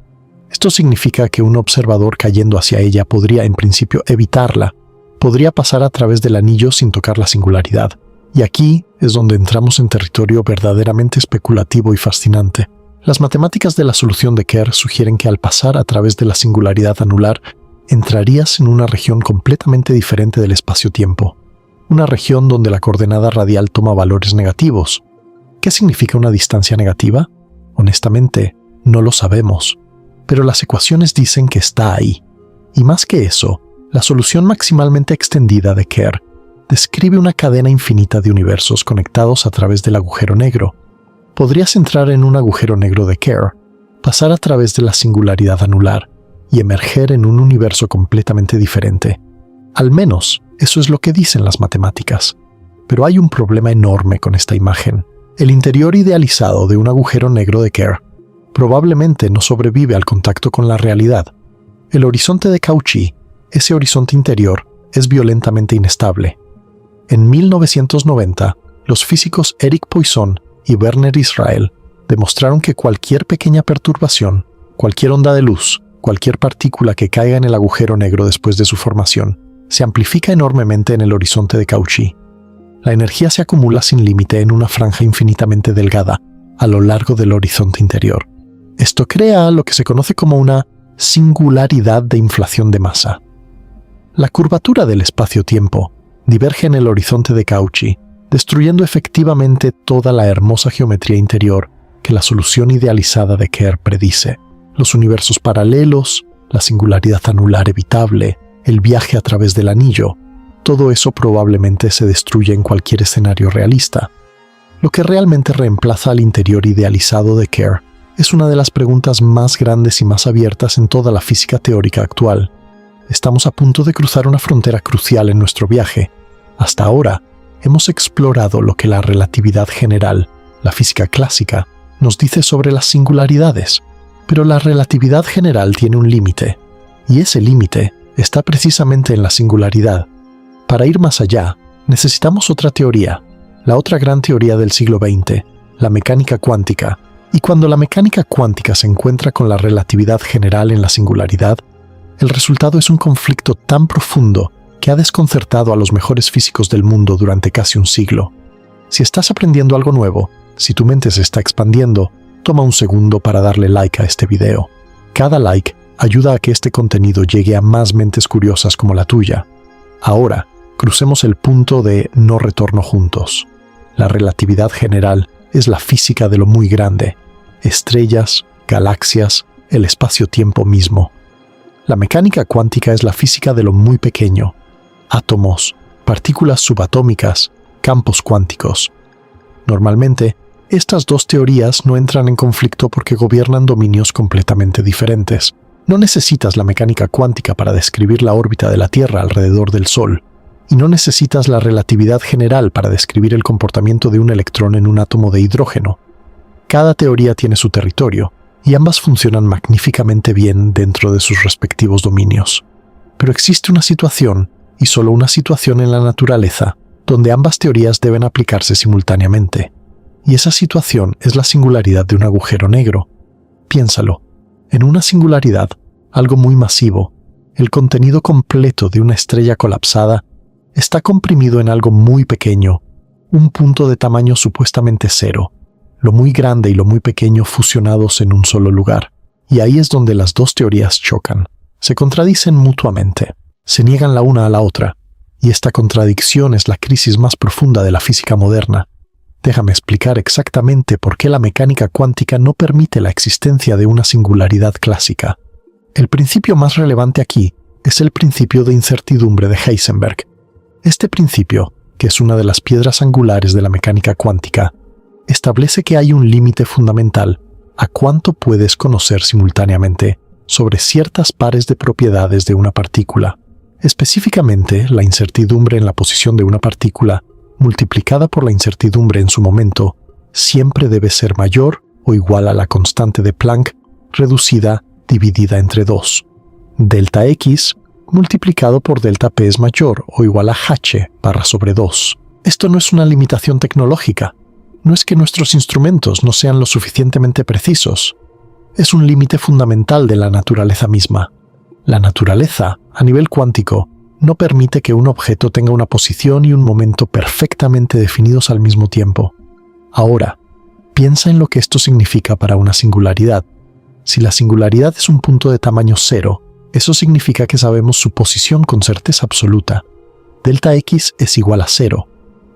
A: Esto significa que un observador cayendo hacia ella podría en principio evitarla, podría pasar a través del anillo sin tocar la singularidad. Y aquí es donde entramos en territorio verdaderamente especulativo y fascinante. Las matemáticas de la solución de Kerr sugieren que al pasar a través de la singularidad anular, entrarías en una región completamente diferente del espacio-tiempo. Una región donde la coordenada radial toma valores negativos. ¿Qué significa una distancia negativa? Honestamente, no lo sabemos. Pero las ecuaciones dicen que está ahí. Y más que eso, la solución maximalmente extendida de Kerr describe una cadena infinita de universos conectados a través del agujero negro. Podrías entrar en un agujero negro de Kerr, pasar a través de la singularidad anular y emerger en un universo completamente diferente. Al menos, eso es lo que dicen las matemáticas. Pero hay un problema enorme con esta imagen. El interior idealizado de un agujero negro de Kerr probablemente no sobrevive al contacto con la realidad. El horizonte de Cauchy, ese horizonte interior, es violentamente inestable. En 1990, los físicos Eric Poisson y Werner Israel demostraron que cualquier pequeña perturbación, cualquier onda de luz, cualquier partícula que caiga en el agujero negro después de su formación, se amplifica enormemente en el horizonte de Cauchy. La energía se acumula sin límite en una franja infinitamente delgada a lo largo del horizonte interior. Esto crea lo que se conoce como una singularidad de inflación de masa. La curvatura del espacio-tiempo diverge en el horizonte de Cauchy, destruyendo efectivamente toda la hermosa geometría interior que la solución idealizada de Kerr predice. Los universos paralelos, la singularidad anular evitable, el viaje a través del anillo, todo eso probablemente se destruye en cualquier escenario realista. Lo que realmente reemplaza al interior idealizado de Kerr es una de las preguntas más grandes y más abiertas en toda la física teórica actual. Estamos a punto de cruzar una frontera crucial en nuestro viaje. Hasta ahora, hemos explorado lo que la relatividad general, la física clásica, nos dice sobre las singularidades. Pero la relatividad general tiene un límite, y ese límite está precisamente en la singularidad. Para ir más allá, necesitamos otra teoría, la otra gran teoría del siglo XX, la mecánica cuántica. Y cuando la mecánica cuántica se encuentra con la relatividad general en la singularidad, el resultado es un conflicto tan profundo que ha desconcertado a los mejores físicos del mundo durante casi un siglo. Si estás aprendiendo algo nuevo, si tu mente se está expandiendo, toma un segundo para darle like a este video. Cada like ayuda a que este contenido llegue a más mentes curiosas como la tuya. Ahora, crucemos el punto de no retorno juntos. La relatividad general es la física de lo muy grande. Estrellas, galaxias, el espacio-tiempo mismo. La mecánica cuántica es la física de lo muy pequeño. Átomos, partículas subatómicas, campos cuánticos. Normalmente, estas dos teorías no entran en conflicto porque gobiernan dominios completamente diferentes. No necesitas la mecánica cuántica para describir la órbita de la Tierra alrededor del Sol, y no necesitas la relatividad general para describir el comportamiento de un electrón en un átomo de hidrógeno. Cada teoría tiene su territorio, y ambas funcionan magníficamente bien dentro de sus respectivos dominios. Pero existe una situación, y solo una situación en la naturaleza, donde ambas teorías deben aplicarse simultáneamente. Y esa situación es la singularidad de un agujero negro. Piénsalo. En una singularidad, algo muy masivo, el contenido completo de una estrella colapsada está comprimido en algo muy pequeño, un punto de tamaño supuestamente cero, lo muy grande y lo muy pequeño fusionados en un solo lugar. Y ahí es donde las dos teorías chocan, se contradicen mutuamente, se niegan la una a la otra, y esta contradicción es la crisis más profunda de la física moderna. Déjame explicar exactamente por qué la mecánica cuántica no permite la existencia de una singularidad clásica. El principio más relevante aquí es el principio de incertidumbre de Heisenberg. Este principio, que es una de las piedras angulares de la mecánica cuántica, establece que hay un límite fundamental a cuánto puedes conocer simultáneamente sobre ciertas pares de propiedades de una partícula. Específicamente, la incertidumbre en la posición de una partícula multiplicada por la incertidumbre en su momento, siempre debe ser mayor o igual a la constante de Planck reducida dividida entre 2. Delta X multiplicado por delta P es mayor o igual a h barra sobre 2. Esto no es una limitación tecnológica. No es que nuestros instrumentos no sean lo suficientemente precisos. Es un límite fundamental de la naturaleza misma. La naturaleza, a nivel cuántico, no permite que un objeto tenga una posición y un momento perfectamente definidos al mismo tiempo. Ahora, piensa en lo que esto significa para una singularidad. Si la singularidad es un punto de tamaño cero, eso significa que sabemos su posición con certeza absoluta. Delta X es igual a 0,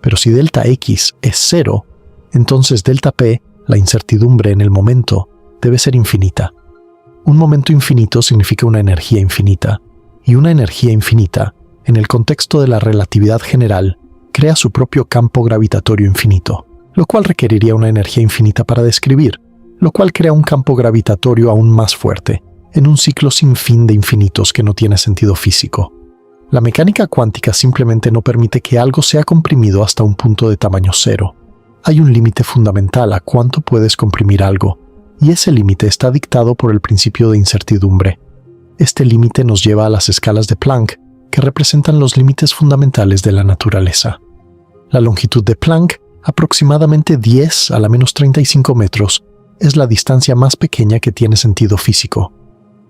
A: pero si delta X es 0, entonces delta P, la incertidumbre en el momento, debe ser infinita. Un momento infinito significa una energía infinita, y una energía infinita, en el contexto de la relatividad general, crea su propio campo gravitatorio infinito, lo cual requeriría una energía infinita para describir, lo cual crea un campo gravitatorio aún más fuerte, en un ciclo sin fin de infinitos que no tiene sentido físico. La mecánica cuántica simplemente no permite que algo sea comprimido hasta un punto de tamaño cero. Hay un límite fundamental a cuánto puedes comprimir algo, y ese límite está dictado por el principio de incertidumbre. Este límite nos lleva a las escalas de Planck, que representan los límites fundamentales de la naturaleza. La longitud de Planck, aproximadamente 10 a la menos 35 metros, es la distancia más pequeña que tiene sentido físico.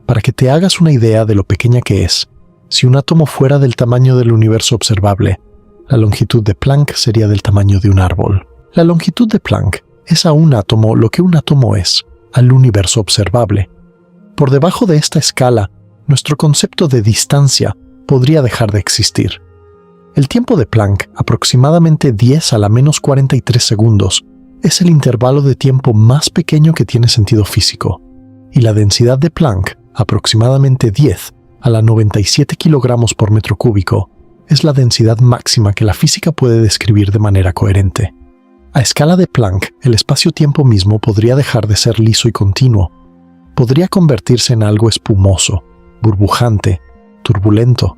A: Para que te hagas una idea de lo pequeña que es, si un átomo fuera del tamaño del universo observable, la longitud de Planck sería del tamaño de un árbol. La longitud de Planck es a un átomo lo que un átomo es al universo observable. Por debajo de esta escala, nuestro concepto de distancia podría dejar de existir. El tiempo de Planck, aproximadamente 10 a la menos 43 segundos, es el intervalo de tiempo más pequeño que tiene sentido físico, y la densidad de Planck, aproximadamente 10 a la 97 kilogramos por metro cúbico, es la densidad máxima que la física puede describir de manera coherente. A escala de Planck, el espacio-tiempo mismo podría dejar de ser liso y continuo. Podría convertirse en algo espumoso, burbujante, turbulento,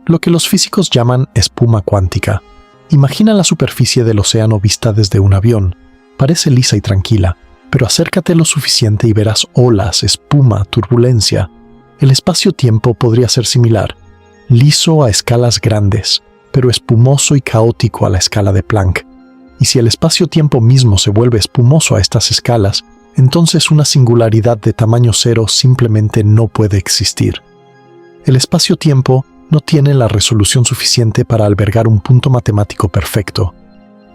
A: lo que los físicos llaman espuma cuántica. Imagina la superficie del océano vista desde un avión. Parece lisa y tranquila, pero acércate lo suficiente y verás olas, espuma, turbulencia. El espacio-tiempo podría ser similar, liso a escalas grandes, pero espumoso y caótico a la escala de Planck. Y si el espacio-tiempo mismo se vuelve espumoso a estas escalas, entonces una singularidad de tamaño cero simplemente no puede existir. El espacio-tiempo no tiene la resolución suficiente para albergar un punto matemático perfecto.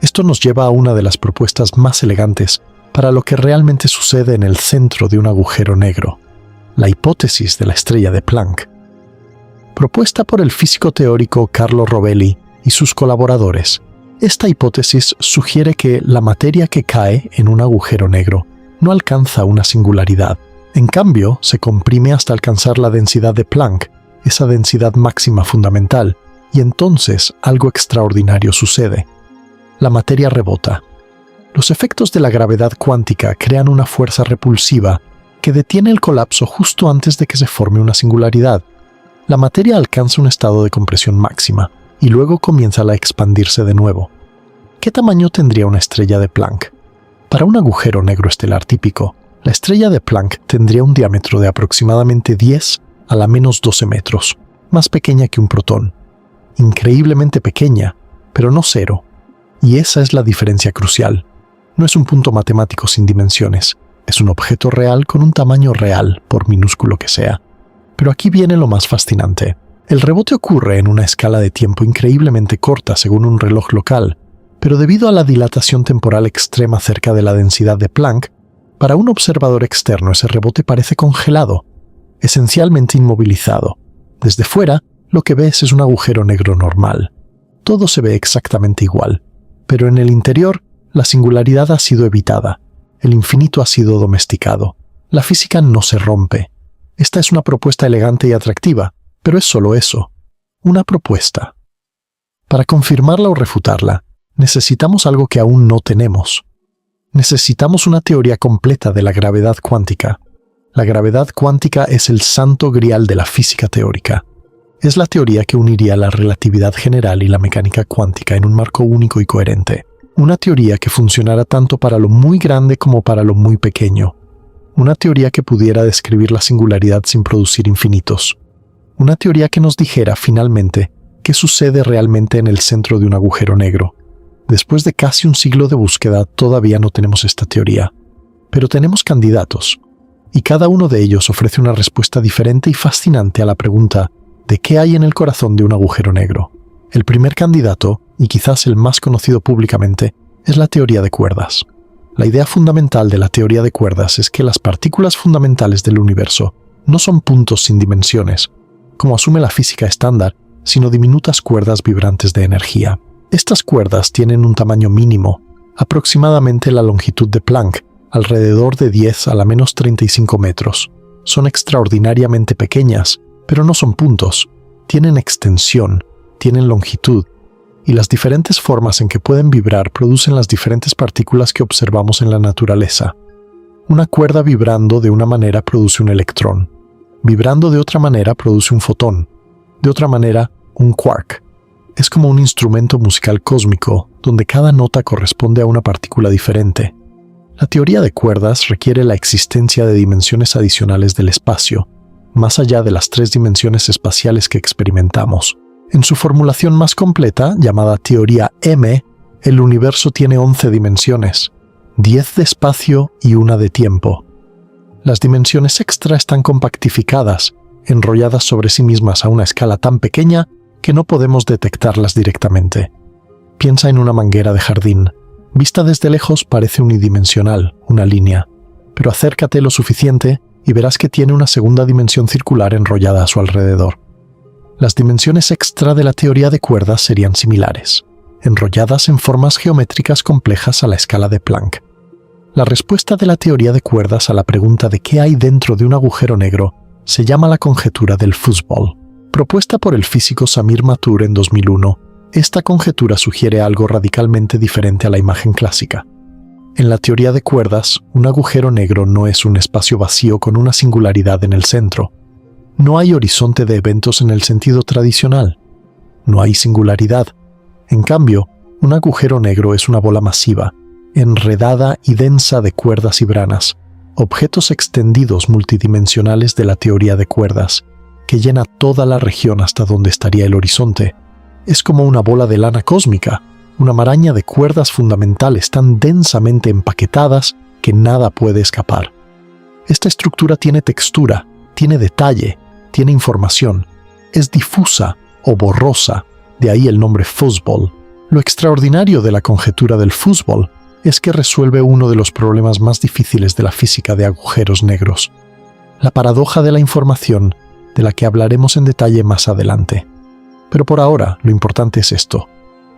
A: Esto nos lleva a una de las propuestas más elegantes para lo que realmente sucede en el centro de un agujero negro, la hipótesis de la estrella de Planck. Propuesta por el físico teórico Carlo Rovelli y sus colaboradores, esta hipótesis sugiere que la materia que cae en un agujero negro no alcanza una singularidad. En cambio, se comprime hasta alcanzar la densidad de Planck, esa densidad máxima fundamental, y entonces algo extraordinario sucede. La materia rebota. Los efectos de la gravedad cuántica crean una fuerza repulsiva que detiene el colapso justo antes de que se forme una singularidad. La materia alcanza un estado de compresión máxima y luego comienza a expandirse de nuevo. ¿Qué tamaño tendría una estrella de Planck? Para un agujero negro estelar típico, la estrella de Planck tendría un diámetro de aproximadamente 10 a la menos 12 metros, más pequeña que un protón. Increíblemente pequeña, pero no cero. Y esa es la diferencia crucial. No es un punto matemático sin dimensiones, es un objeto real con un tamaño real, por minúsculo que sea. Pero aquí viene lo más fascinante. El rebote ocurre en una escala de tiempo increíblemente corta según un reloj local, pero debido a la dilatación temporal extrema cerca de la densidad de Planck, para un observador externo ese rebote parece congelado, esencialmente inmovilizado. Desde fuera, lo que ves es un agujero negro normal. Todo se ve exactamente igual, pero en el interior, la singularidad ha sido evitada, el infinito ha sido domesticado, la física no se rompe. Esta es una propuesta elegante y atractiva, pero es solo eso, una propuesta. Para confirmarla o refutarla, necesitamos algo que aún no tenemos. Necesitamos una teoría completa de la gravedad cuántica. La gravedad cuántica es el santo grial de la física teórica. Es la teoría que uniría la relatividad general y la mecánica cuántica en un marco único y coherente. Una teoría que funcionara tanto para lo muy grande como para lo muy pequeño. Una teoría que pudiera describir la singularidad sin producir infinitos. Una teoría que nos dijera, finalmente, qué sucede realmente en el centro de un agujero negro. Después de casi un siglo de búsqueda, todavía no tenemos esta teoría. Pero tenemos candidatos, y cada uno de ellos ofrece una respuesta diferente y fascinante a la pregunta de qué hay en el corazón de un agujero negro. El primer candidato, y quizás el más conocido públicamente, es la teoría de cuerdas. La idea fundamental de la teoría de cuerdas es que las partículas fundamentales del universo no son puntos sin dimensiones, como asume la física estándar, sino diminutas cuerdas vibrantes de energía. Estas cuerdas tienen un tamaño mínimo, aproximadamente la longitud de Planck, alrededor de 10 a la menos 35 metros. Son extraordinariamente pequeñas, pero no son puntos. Tienen extensión, tienen longitud, y las diferentes formas en que pueden vibrar producen las diferentes partículas que observamos en la naturaleza. Una cuerda vibrando de una manera produce un electrón. Vibrando de otra manera produce un fotón. De otra manera, un quark. Es como un instrumento musical cósmico, donde cada nota corresponde a una partícula diferente. La teoría de cuerdas requiere la existencia de dimensiones adicionales del espacio, más allá de las 3 dimensiones espaciales que experimentamos. En su formulación más completa, llamada teoría M, el universo tiene 11 dimensiones, 10 de espacio y 1 de tiempo. Las dimensiones extra están compactificadas, enrolladas sobre sí mismas a una escala tan pequeña que no podemos detectarlas directamente. Piensa en una manguera de jardín. Vista desde lejos parece unidimensional, una línea, pero acércate lo suficiente y verás que tiene una segunda dimensión circular enrollada a su alrededor. Las dimensiones extra de la teoría de cuerdas serían similares, enrolladas en formas geométricas complejas a la escala de Planck. La respuesta de la teoría de cuerdas a la pregunta de qué hay dentro de un agujero negro se llama la conjetura del fútbol. Propuesta por el físico Samir Mathur en 2001, esta conjetura sugiere algo radicalmente diferente a la imagen clásica. En la teoría de cuerdas, un agujero negro no es un espacio vacío con una singularidad en el centro. No hay horizonte de eventos en el sentido tradicional. No hay singularidad. En cambio, un agujero negro es una bola masiva, enredada y densa de cuerdas y branas, objetos extendidos multidimensionales de la teoría de cuerdas, que llena toda la región hasta donde estaría el horizonte. Es como una bola de lana cósmica, una maraña de cuerdas fundamentales tan densamente empaquetadas que nada puede escapar. Esta estructura tiene textura, tiene detalle, tiene información, es difusa o borrosa, de ahí el nombre fútbol. Lo extraordinario de la conjetura del fútbol es que resuelve uno de los problemas más difíciles de la física de agujeros negros, la paradoja de la información, de la que hablaremos en detalle más adelante. Pero por ahora, lo importante es esto.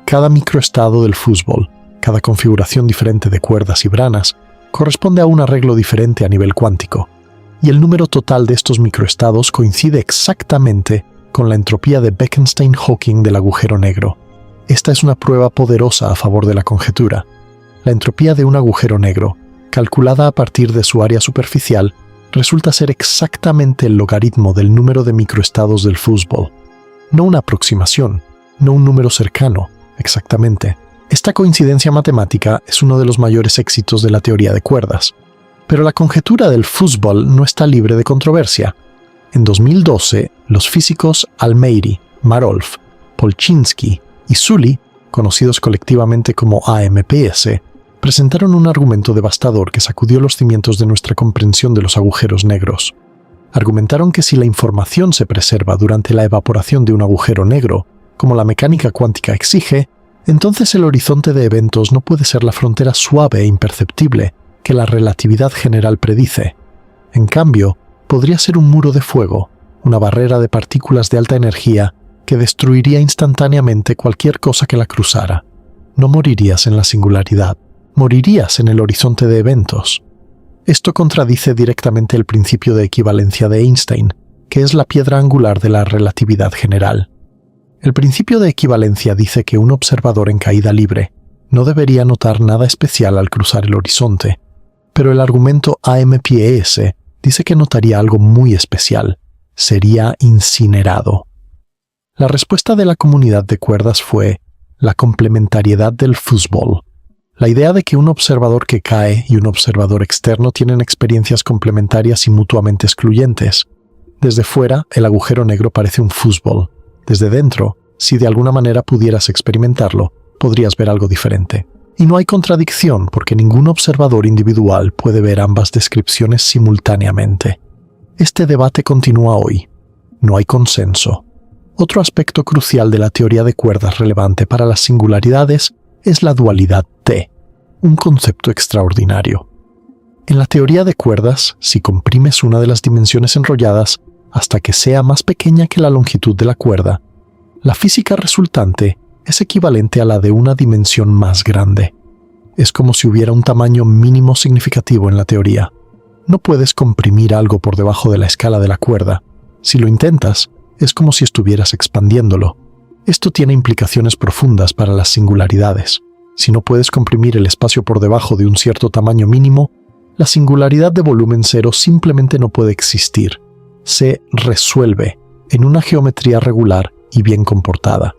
A: Cada microestado del fútbol, cada configuración diferente de cuerdas y branas, corresponde a un arreglo diferente a nivel cuántico, y el número total de estos microestados coincide exactamente con la entropía de Bekenstein-Hawking del agujero negro. Esta es una prueba poderosa a favor de la conjetura. La entropía de un agujero negro, calculada a partir de su área superficial, resulta ser exactamente el logaritmo del número de microestados del fútbol. No una aproximación, no un número cercano, exactamente. Esta coincidencia matemática es uno de los mayores éxitos de la teoría de cuerdas. Pero la conjetura del fútbol no está libre de controversia. En 2012, los físicos Almeida, Marolf, Polchinski y Sully, conocidos colectivamente como AMPS, presentaron un argumento devastador que sacudió los cimientos de nuestra comprensión de los agujeros negros. Argumentaron que si la información se preserva durante la evaporación de un agujero negro, como la mecánica cuántica exige, entonces el horizonte de eventos no puede ser la frontera suave e imperceptible que la relatividad general predice. En cambio, podría ser un muro de fuego, una barrera de partículas de alta energía que destruiría instantáneamente cualquier cosa que la cruzara. No morirías en la singularidad, morirías en el horizonte de eventos. Esto contradice directamente el principio de equivalencia de Einstein, que es la piedra angular de la relatividad general. El principio de equivalencia dice que un observador en caída libre no debería notar nada especial al cruzar el horizonte, pero el argumento AMPS dice que notaría algo muy especial: sería incinerado. La respuesta de la comunidad de cuerdas fue la complementariedad del fútbol. La idea de que un observador que cae y un observador externo tienen experiencias complementarias y mutuamente excluyentes. Desde fuera, el agujero negro parece un fútbol. Desde dentro, si de alguna manera pudieras experimentarlo, podrías ver algo diferente. Y no hay contradicción porque ningún observador individual puede ver ambas descripciones simultáneamente. Este debate continúa hoy. No hay consenso. Otro aspecto crucial de la teoría de cuerdas relevante para las singularidades es la dualidad T, un concepto extraordinario. En la teoría de cuerdas, si comprimes una de las dimensiones enrolladas hasta que sea más pequeña que la longitud de la cuerda, la física resultante es equivalente a la de una dimensión más grande. Es como si hubiera un tamaño mínimo significativo en la teoría. No puedes comprimir algo por debajo de la escala de la cuerda. Si lo intentas, es como si estuvieras expandiéndolo. Esto tiene implicaciones profundas para las singularidades. Si no puedes comprimir el espacio por debajo de un cierto tamaño mínimo, la singularidad de volumen cero simplemente no puede existir. Se resuelve en una geometría regular y bien comportada.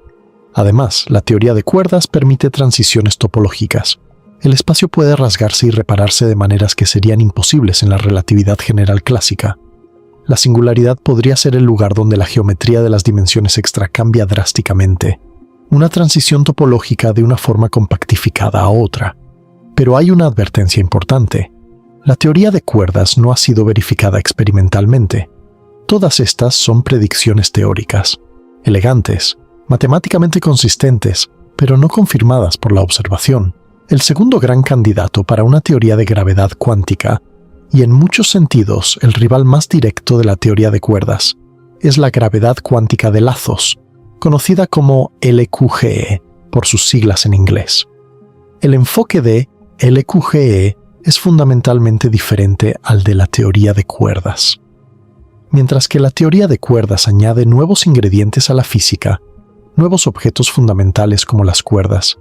A: Además, la teoría de cuerdas permite transiciones topológicas. El espacio puede rasgarse y repararse de maneras que serían imposibles en la relatividad general clásica. La singularidad podría ser el lugar donde la geometría de las dimensiones extra cambia drásticamente. Una transición topológica de una forma compactificada a otra. Pero hay una advertencia importante. La teoría de cuerdas no ha sido verificada experimentalmente. Todas estas son predicciones teóricas, elegantes, matemáticamente consistentes, pero no confirmadas por la observación. El segundo gran candidato para una teoría de gravedad cuántica, y en muchos sentidos el rival más directo de la teoría de cuerdas, es la gravedad cuántica de lazos, conocida como LQGE por sus siglas en inglés. El enfoque de LQGE es fundamentalmente diferente al de la teoría de cuerdas. Mientras que la teoría de cuerdas añade nuevos ingredientes a la física, nuevos objetos fundamentales como las cuerdas,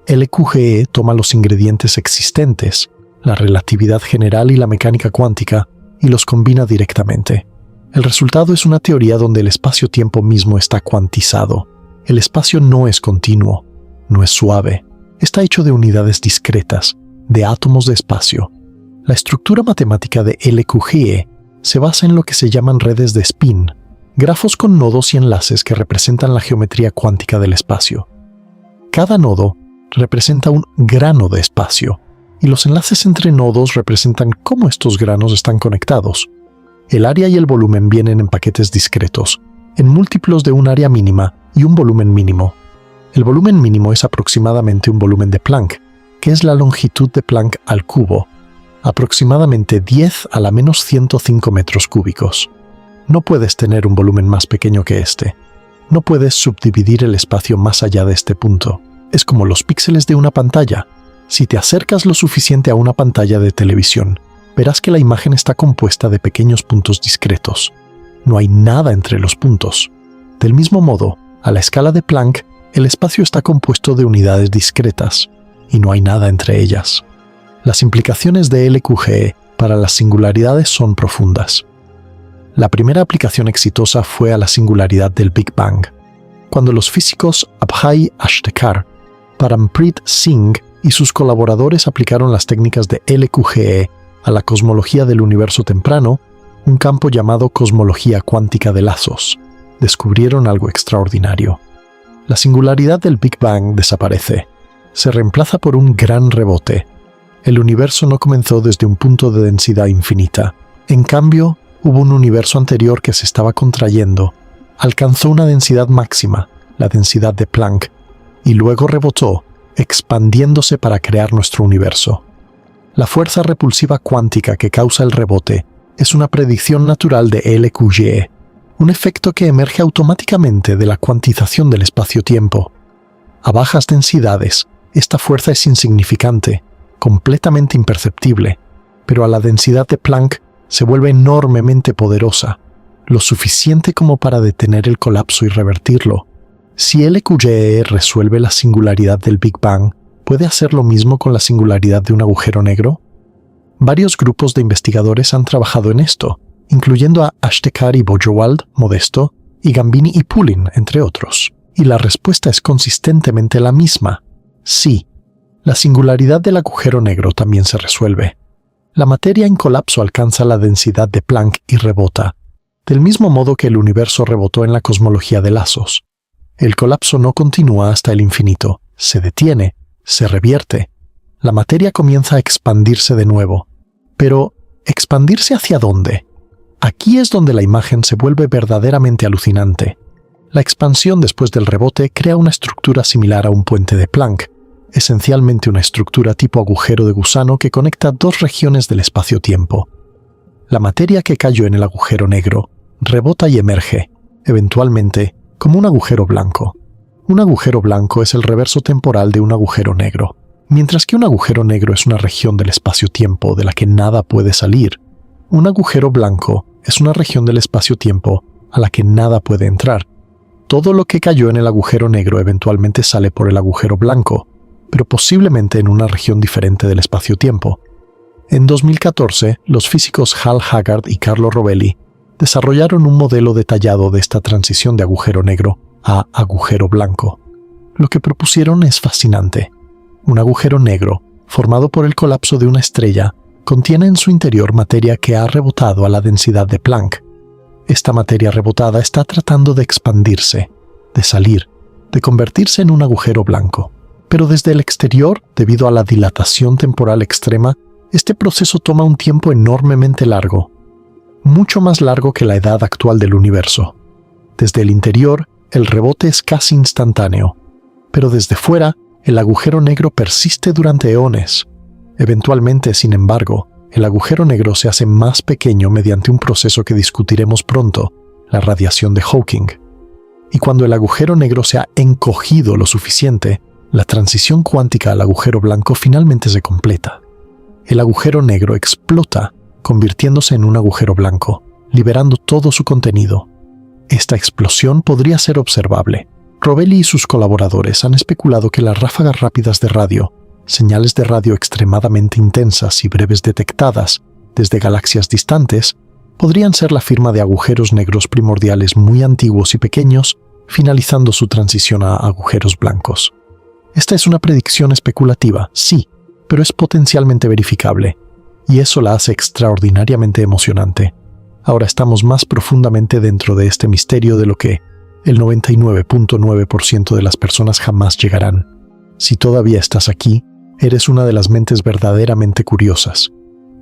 A: LQGE toma los ingredientes existentes, la relatividad general y la mecánica cuántica, y los combina directamente. El resultado es una teoría donde el espacio-tiempo mismo está cuantizado. El espacio no es continuo, no es suave, está hecho de unidades discretas, de átomos de espacio. La estructura matemática de LQGE se basa en lo que se llaman redes de spin, grafos con nodos y enlaces que representan la geometría cuántica del espacio. Cada nodo representa un grano de espacio, y los enlaces entre nodos representan cómo estos granos están conectados. El área y el volumen vienen en paquetes discretos, en múltiplos de un área mínima y un volumen mínimo. El volumen mínimo es aproximadamente un volumen de Planck, que es la longitud de Planck al cubo, aproximadamente 10 a la menos 105 metros cúbicos. No puedes tener un volumen más pequeño que este. No puedes subdividir el espacio más allá de este punto. Es como los píxeles de una pantalla. Si te acercas lo suficiente a una pantalla de televisión, verás que la imagen está compuesta de pequeños puntos discretos. No hay nada entre los puntos. Del mismo modo, a la escala de Planck, el espacio está compuesto de unidades discretas, y no hay nada entre ellas. Las implicaciones de LQGE para las singularidades son profundas. La primera aplicación exitosa fue a la singularidad del Big Bang, cuando los físicos Abhay Ashtekar, Parampreet Singh y sus colaboradores aplicaron las técnicas de LQGE a la cosmología del universo temprano, un campo llamado cosmología cuántica de lazos. Descubrieron algo extraordinario. La singularidad del Big Bang desaparece. Se reemplaza por un gran rebote. El universo no comenzó desde un punto de densidad infinita. En cambio, hubo un universo anterior que se estaba contrayendo, alcanzó una densidad máxima, la densidad de Planck, y luego rebotó, expandiéndose para crear nuestro universo. La fuerza repulsiva cuántica que causa el rebote es una predicción natural de LQGE, un efecto que emerge automáticamente de la cuantización del espacio-tiempo. A bajas densidades, esta fuerza es insignificante, completamente imperceptible, pero a la densidad de Planck se vuelve enormemente poderosa, lo suficiente como para detener el colapso y revertirlo. Si LQGE resuelve la singularidad del Big Bang, ¿puede hacer lo mismo con la singularidad de un agujero negro? Varios grupos de investigadores han trabajado en esto, incluyendo a Ashtekar y Bojewald, Modesto, y Gambini y Pulin, entre otros. Y la respuesta es consistentemente la misma. Sí, la singularidad del agujero negro también se resuelve. La materia en colapso alcanza la densidad de Planck y rebota, del mismo modo que el universo rebotó en la cosmología de lazos. El colapso no continúa hasta el infinito, se detiene, se revierte. La materia comienza a expandirse de nuevo. Pero, ¿expandirse hacia dónde? Aquí es donde la imagen se vuelve verdaderamente alucinante. La expansión después del rebote crea una estructura similar a un puente de Planck, esencialmente una estructura tipo agujero de gusano que conecta dos regiones del espacio-tiempo. La materia que cayó en el agujero negro rebota y emerge, eventualmente, como un agujero blanco. Un agujero blanco es el reverso temporal de un agujero negro, mientras que un agujero negro es una región del espacio-tiempo de la que nada puede salir. Un agujero blanco es una región del espacio-tiempo a la que nada puede entrar. Todo lo que cayó en el agujero negro eventualmente sale por el agujero blanco, pero posiblemente en una región diferente del espacio-tiempo. En 2014, los físicos Hal Haggard y Carlo Rovelli desarrollaron un modelo detallado de esta transición de agujero negro a agujero blanco. Lo que propusieron es fascinante. Un agujero negro, formado por el colapso de una estrella, contiene en su interior materia que ha rebotado a la densidad de Planck. Esta materia rebotada está tratando de expandirse, de salir, de convertirse en un agujero blanco. Pero desde el exterior, debido a la dilatación temporal extrema, este proceso toma un tiempo enormemente largo, mucho más largo que la edad actual del universo. Desde el interior, el rebote es casi instantáneo, pero desde fuera, el agujero negro persiste durante eones. Eventualmente, sin embargo, el agujero negro se hace más pequeño mediante un proceso que discutiremos pronto, la radiación de Hawking. Y cuando el agujero negro se ha encogido lo suficiente, la transición cuántica al agujero blanco finalmente se completa. El agujero negro explota, convirtiéndose en un agujero blanco, liberando todo su contenido. Esta explosión podría ser observable. Rovelli y sus colaboradores han especulado que las ráfagas rápidas de radio, señales de radio extremadamente intensas y breves detectadas desde galaxias distantes, podrían ser la firma de agujeros negros primordiales muy antiguos y pequeños, finalizando su transición a agujeros blancos. Esta es una predicción especulativa, sí, pero es potencialmente verificable, y eso la hace extraordinariamente emocionante. Ahora estamos más profundamente dentro de este misterio de lo que el 99.9% de las personas jamás llegarán. Si todavía estás aquí, eres una de las mentes verdaderamente curiosas.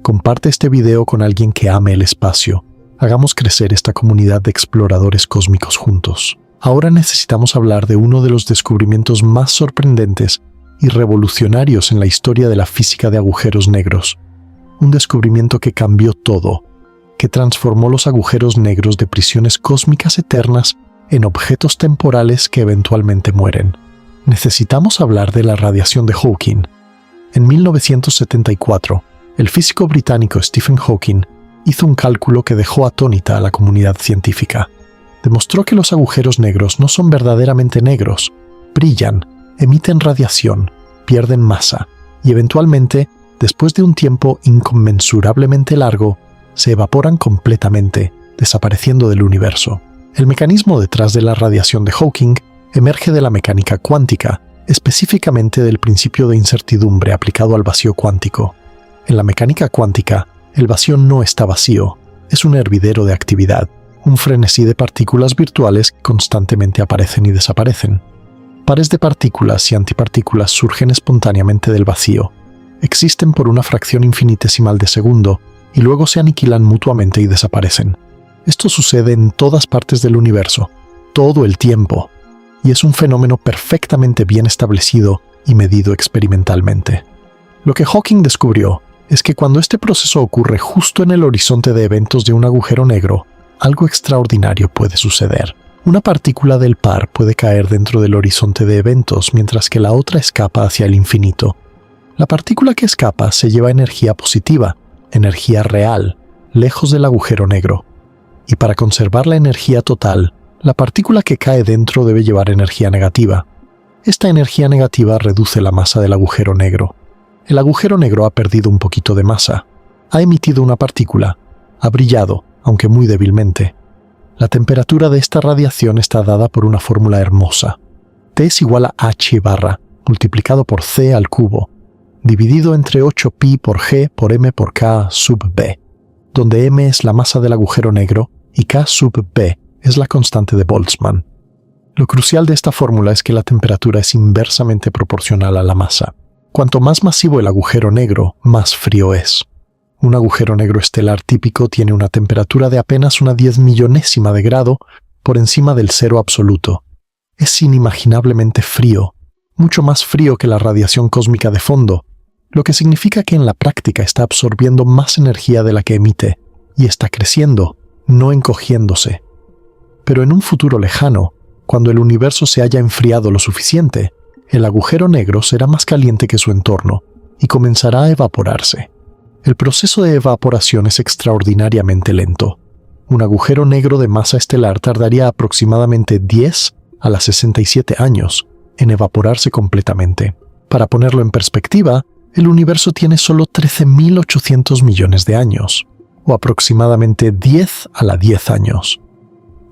A: Comparte este video con alguien que ame el espacio. Hagamos crecer esta comunidad de exploradores cósmicos juntos. Ahora necesitamos hablar de uno de los descubrimientos más sorprendentes y revolucionarios en la historia de la física de agujeros negros. Un descubrimiento que cambió todo, que transformó los agujeros negros de prisiones cósmicas eternas en objetos temporales que eventualmente mueren. Necesitamos hablar de la radiación de Hawking. En 1974, el físico británico Stephen Hawking hizo un cálculo que dejó atónita a la comunidad científica. Demostró que los agujeros negros no son verdaderamente negros, brillan, emiten radiación, pierden masa y eventualmente, después de un tiempo inconmensurablemente largo, se evaporan completamente, desapareciendo del universo. El mecanismo detrás de la radiación de Hawking emerge de la mecánica cuántica, específicamente del principio de incertidumbre aplicado al vacío cuántico. En la mecánica cuántica, el vacío no está vacío, es un hervidero de actividad, un frenesí de partículas virtuales que constantemente aparecen y desaparecen. Pares de partículas y antipartículas surgen espontáneamente del vacío, existen por una fracción infinitesimal de segundo y luego se aniquilan mutuamente y desaparecen. Esto sucede en todas partes del universo, todo el tiempo, y es un fenómeno perfectamente bien establecido y medido experimentalmente. Lo que Hawking descubrió es que cuando este proceso ocurre justo en el horizonte de eventos de un agujero negro, algo extraordinario puede suceder. Una partícula del par puede caer dentro del horizonte de eventos mientras que la otra escapa hacia el infinito. La partícula que escapa se lleva energía positiva, energía real, lejos del agujero negro. Y para conservar la energía total, la partícula que cae dentro debe llevar energía negativa. Esta energía negativa reduce la masa del agujero negro. El agujero negro ha perdido un poquito de masa, ha emitido una partícula, ha brillado, aunque muy débilmente. La temperatura de esta radiación está dada por una fórmula hermosa. T es igual a h barra, multiplicado por c al cubo, dividido entre 8pi por g por m por k sub b, donde m es la masa del agujero negro y k sub b es la constante de Boltzmann. Lo crucial de esta fórmula es que la temperatura es inversamente proporcional a la masa. Cuanto más masivo el agujero negro, más frío es. Un agujero negro estelar típico tiene una temperatura de apenas una 10.000.000ª de grado por encima del cero absoluto. Es inimaginablemente frío, mucho más frío que la radiación cósmica de fondo, lo que significa que en la práctica está absorbiendo más energía de la que emite, y está creciendo, no encogiéndose. Pero en un futuro lejano, cuando el universo se haya enfriado lo suficiente, el agujero negro será más caliente que su entorno y comenzará a evaporarse. El proceso de evaporación es extraordinariamente lento. Un agujero negro de masa estelar tardaría aproximadamente 10 a las 67 años en evaporarse completamente. Para ponerlo en perspectiva, el universo tiene solo 13.800 millones de años, o aproximadamente 10 a la 10 años.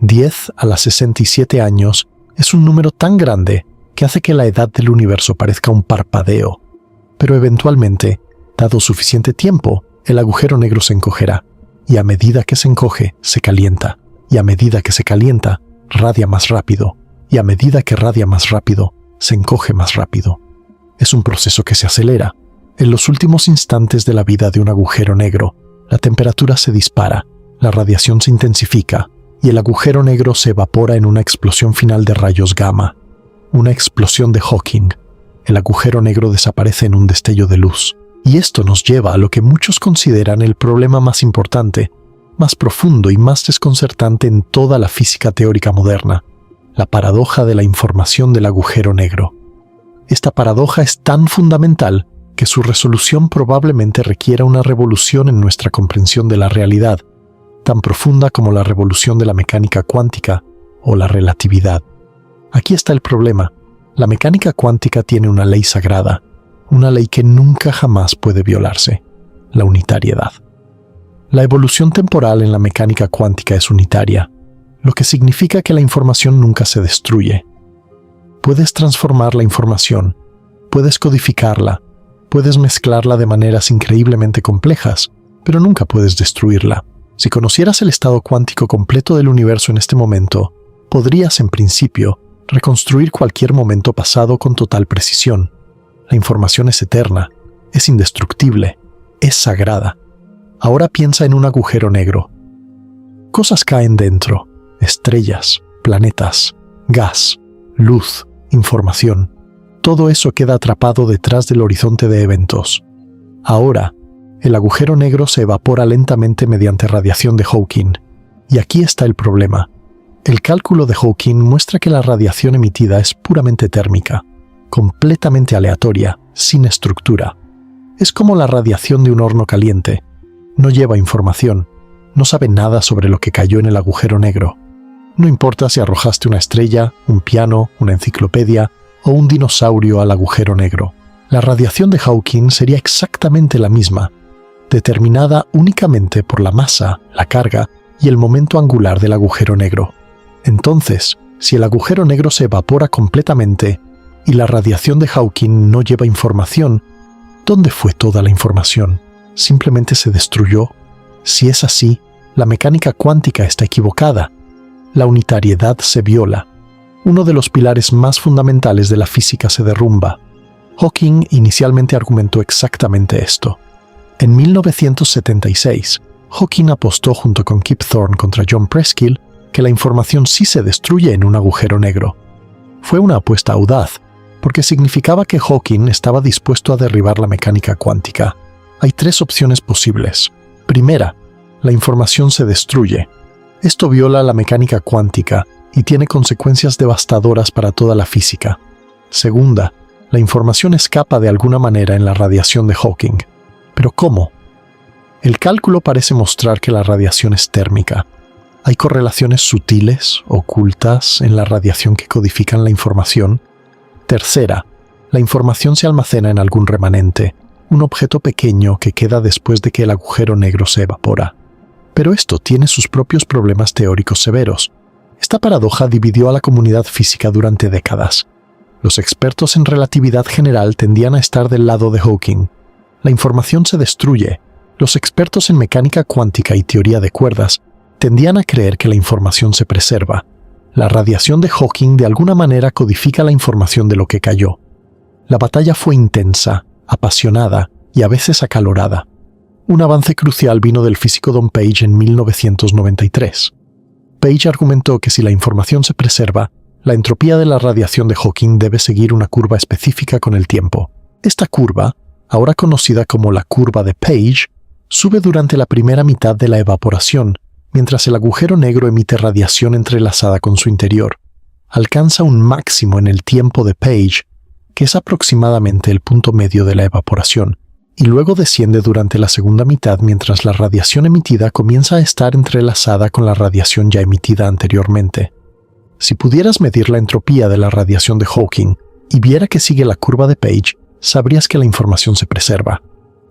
A: 10 a las 67 años es un número tan grande que hace que la edad del universo parezca un parpadeo. Pero eventualmente, dado suficiente tiempo, el agujero negro se encogerá, y a medida que se encoge, se calienta, y a medida que se calienta, radia más rápido, y a medida que radia más rápido, se encoge más rápido. Es un proceso que se acelera. En los últimos instantes de la vida de un agujero negro, la temperatura se dispara, la radiación se intensifica, y el agujero negro se evapora en una explosión final de rayos gamma. Una explosión de Hawking. El agujero negro desaparece en un destello de luz. Y esto nos lleva a lo que muchos consideran el problema más importante, más profundo y más desconcertante en toda la física teórica moderna, la paradoja de la información del agujero negro. Esta paradoja es tan fundamental que su resolución probablemente requiera una revolución en nuestra comprensión de la realidad, tan profunda como la revolución de la mecánica cuántica o la relatividad. Aquí está el problema. La mecánica cuántica tiene una ley sagrada, una ley que nunca jamás puede violarse, la unitariedad. La evolución temporal en la mecánica cuántica es unitaria, lo que significa que la información nunca se destruye. Puedes transformar la información, puedes codificarla, puedes mezclarla de maneras increíblemente complejas, pero nunca puedes destruirla. Si conocieras el estado cuántico completo del universo en este momento, podrías, en principio, reconstruir cualquier momento pasado con total precisión. La información es eterna, es indestructible, es sagrada. Ahora piensa en un agujero negro. Cosas caen dentro: estrellas, planetas, gas, luz, información. Todo eso queda atrapado detrás del horizonte de eventos. Ahora, el agujero negro se evapora lentamente mediante radiación de Hawking. Y aquí está el problema. El cálculo de Hawking muestra que la radiación emitida es puramente térmica, completamente aleatoria, sin estructura. Es como la radiación de un horno caliente. No lleva información, no sabe nada sobre lo que cayó en el agujero negro. No importa si arrojaste una estrella, un piano, una enciclopedia o un dinosaurio al agujero negro. La radiación de Hawking sería exactamente la misma, determinada únicamente por la masa, la carga y el momento angular del agujero negro. Entonces, si el agujero negro se evapora completamente y la radiación de Hawking no lleva información, ¿dónde fue toda la información? ¿Simplemente se destruyó? Si es así, la mecánica cuántica está equivocada. La unitariedad se viola. Uno de los pilares más fundamentales de la física se derrumba. Hawking inicialmente argumentó exactamente esto. En 1976, Hawking apostó junto con Kip Thorne contra John Preskill que la información sí se destruye en un agujero negro. Fue una apuesta audaz, porque significaba que Hawking estaba dispuesto a derribar la mecánica cuántica. Hay tres opciones posibles. Primera, la información se destruye. Esto viola la mecánica cuántica y tiene consecuencias devastadoras para toda la física. Segunda, la información escapa de alguna manera en la radiación de Hawking. ¿Pero cómo? El cálculo parece mostrar que la radiación es térmica. Hay correlaciones sutiles, ocultas, en la radiación que codifican la información. Tercera, la información se almacena en algún remanente, un objeto pequeño que queda después de que el agujero negro se evapora. Pero esto tiene sus propios problemas teóricos severos. Esta paradoja dividió a la comunidad física durante décadas. Los expertos en relatividad general tendían a estar del lado de Hawking. La información se destruye. Los expertos en mecánica cuántica y teoría de cuerdas tendían a creer que la información se preserva. La radiación de Hawking de alguna manera codifica la información de lo que cayó. La batalla fue intensa, apasionada y a veces acalorada. Un avance crucial vino del físico Don Page en 1993. Page argumentó que si la información se preserva, la entropía de la radiación de Hawking debe seguir una curva específica con el tiempo. Esta curva, ahora conocida como la curva de Page, sube durante la primera mitad de la evaporación, mientras el agujero negro emite radiación entrelazada con su interior. Alcanza un máximo en el tiempo de Page, que es aproximadamente el punto medio de la evaporación, y luego desciende durante la segunda mitad mientras la radiación emitida comienza a estar entrelazada con la radiación ya emitida anteriormente. Si pudieras medir la entropía de la radiación de Hawking y viera que sigue la curva de Page, sabrías que la información se preserva.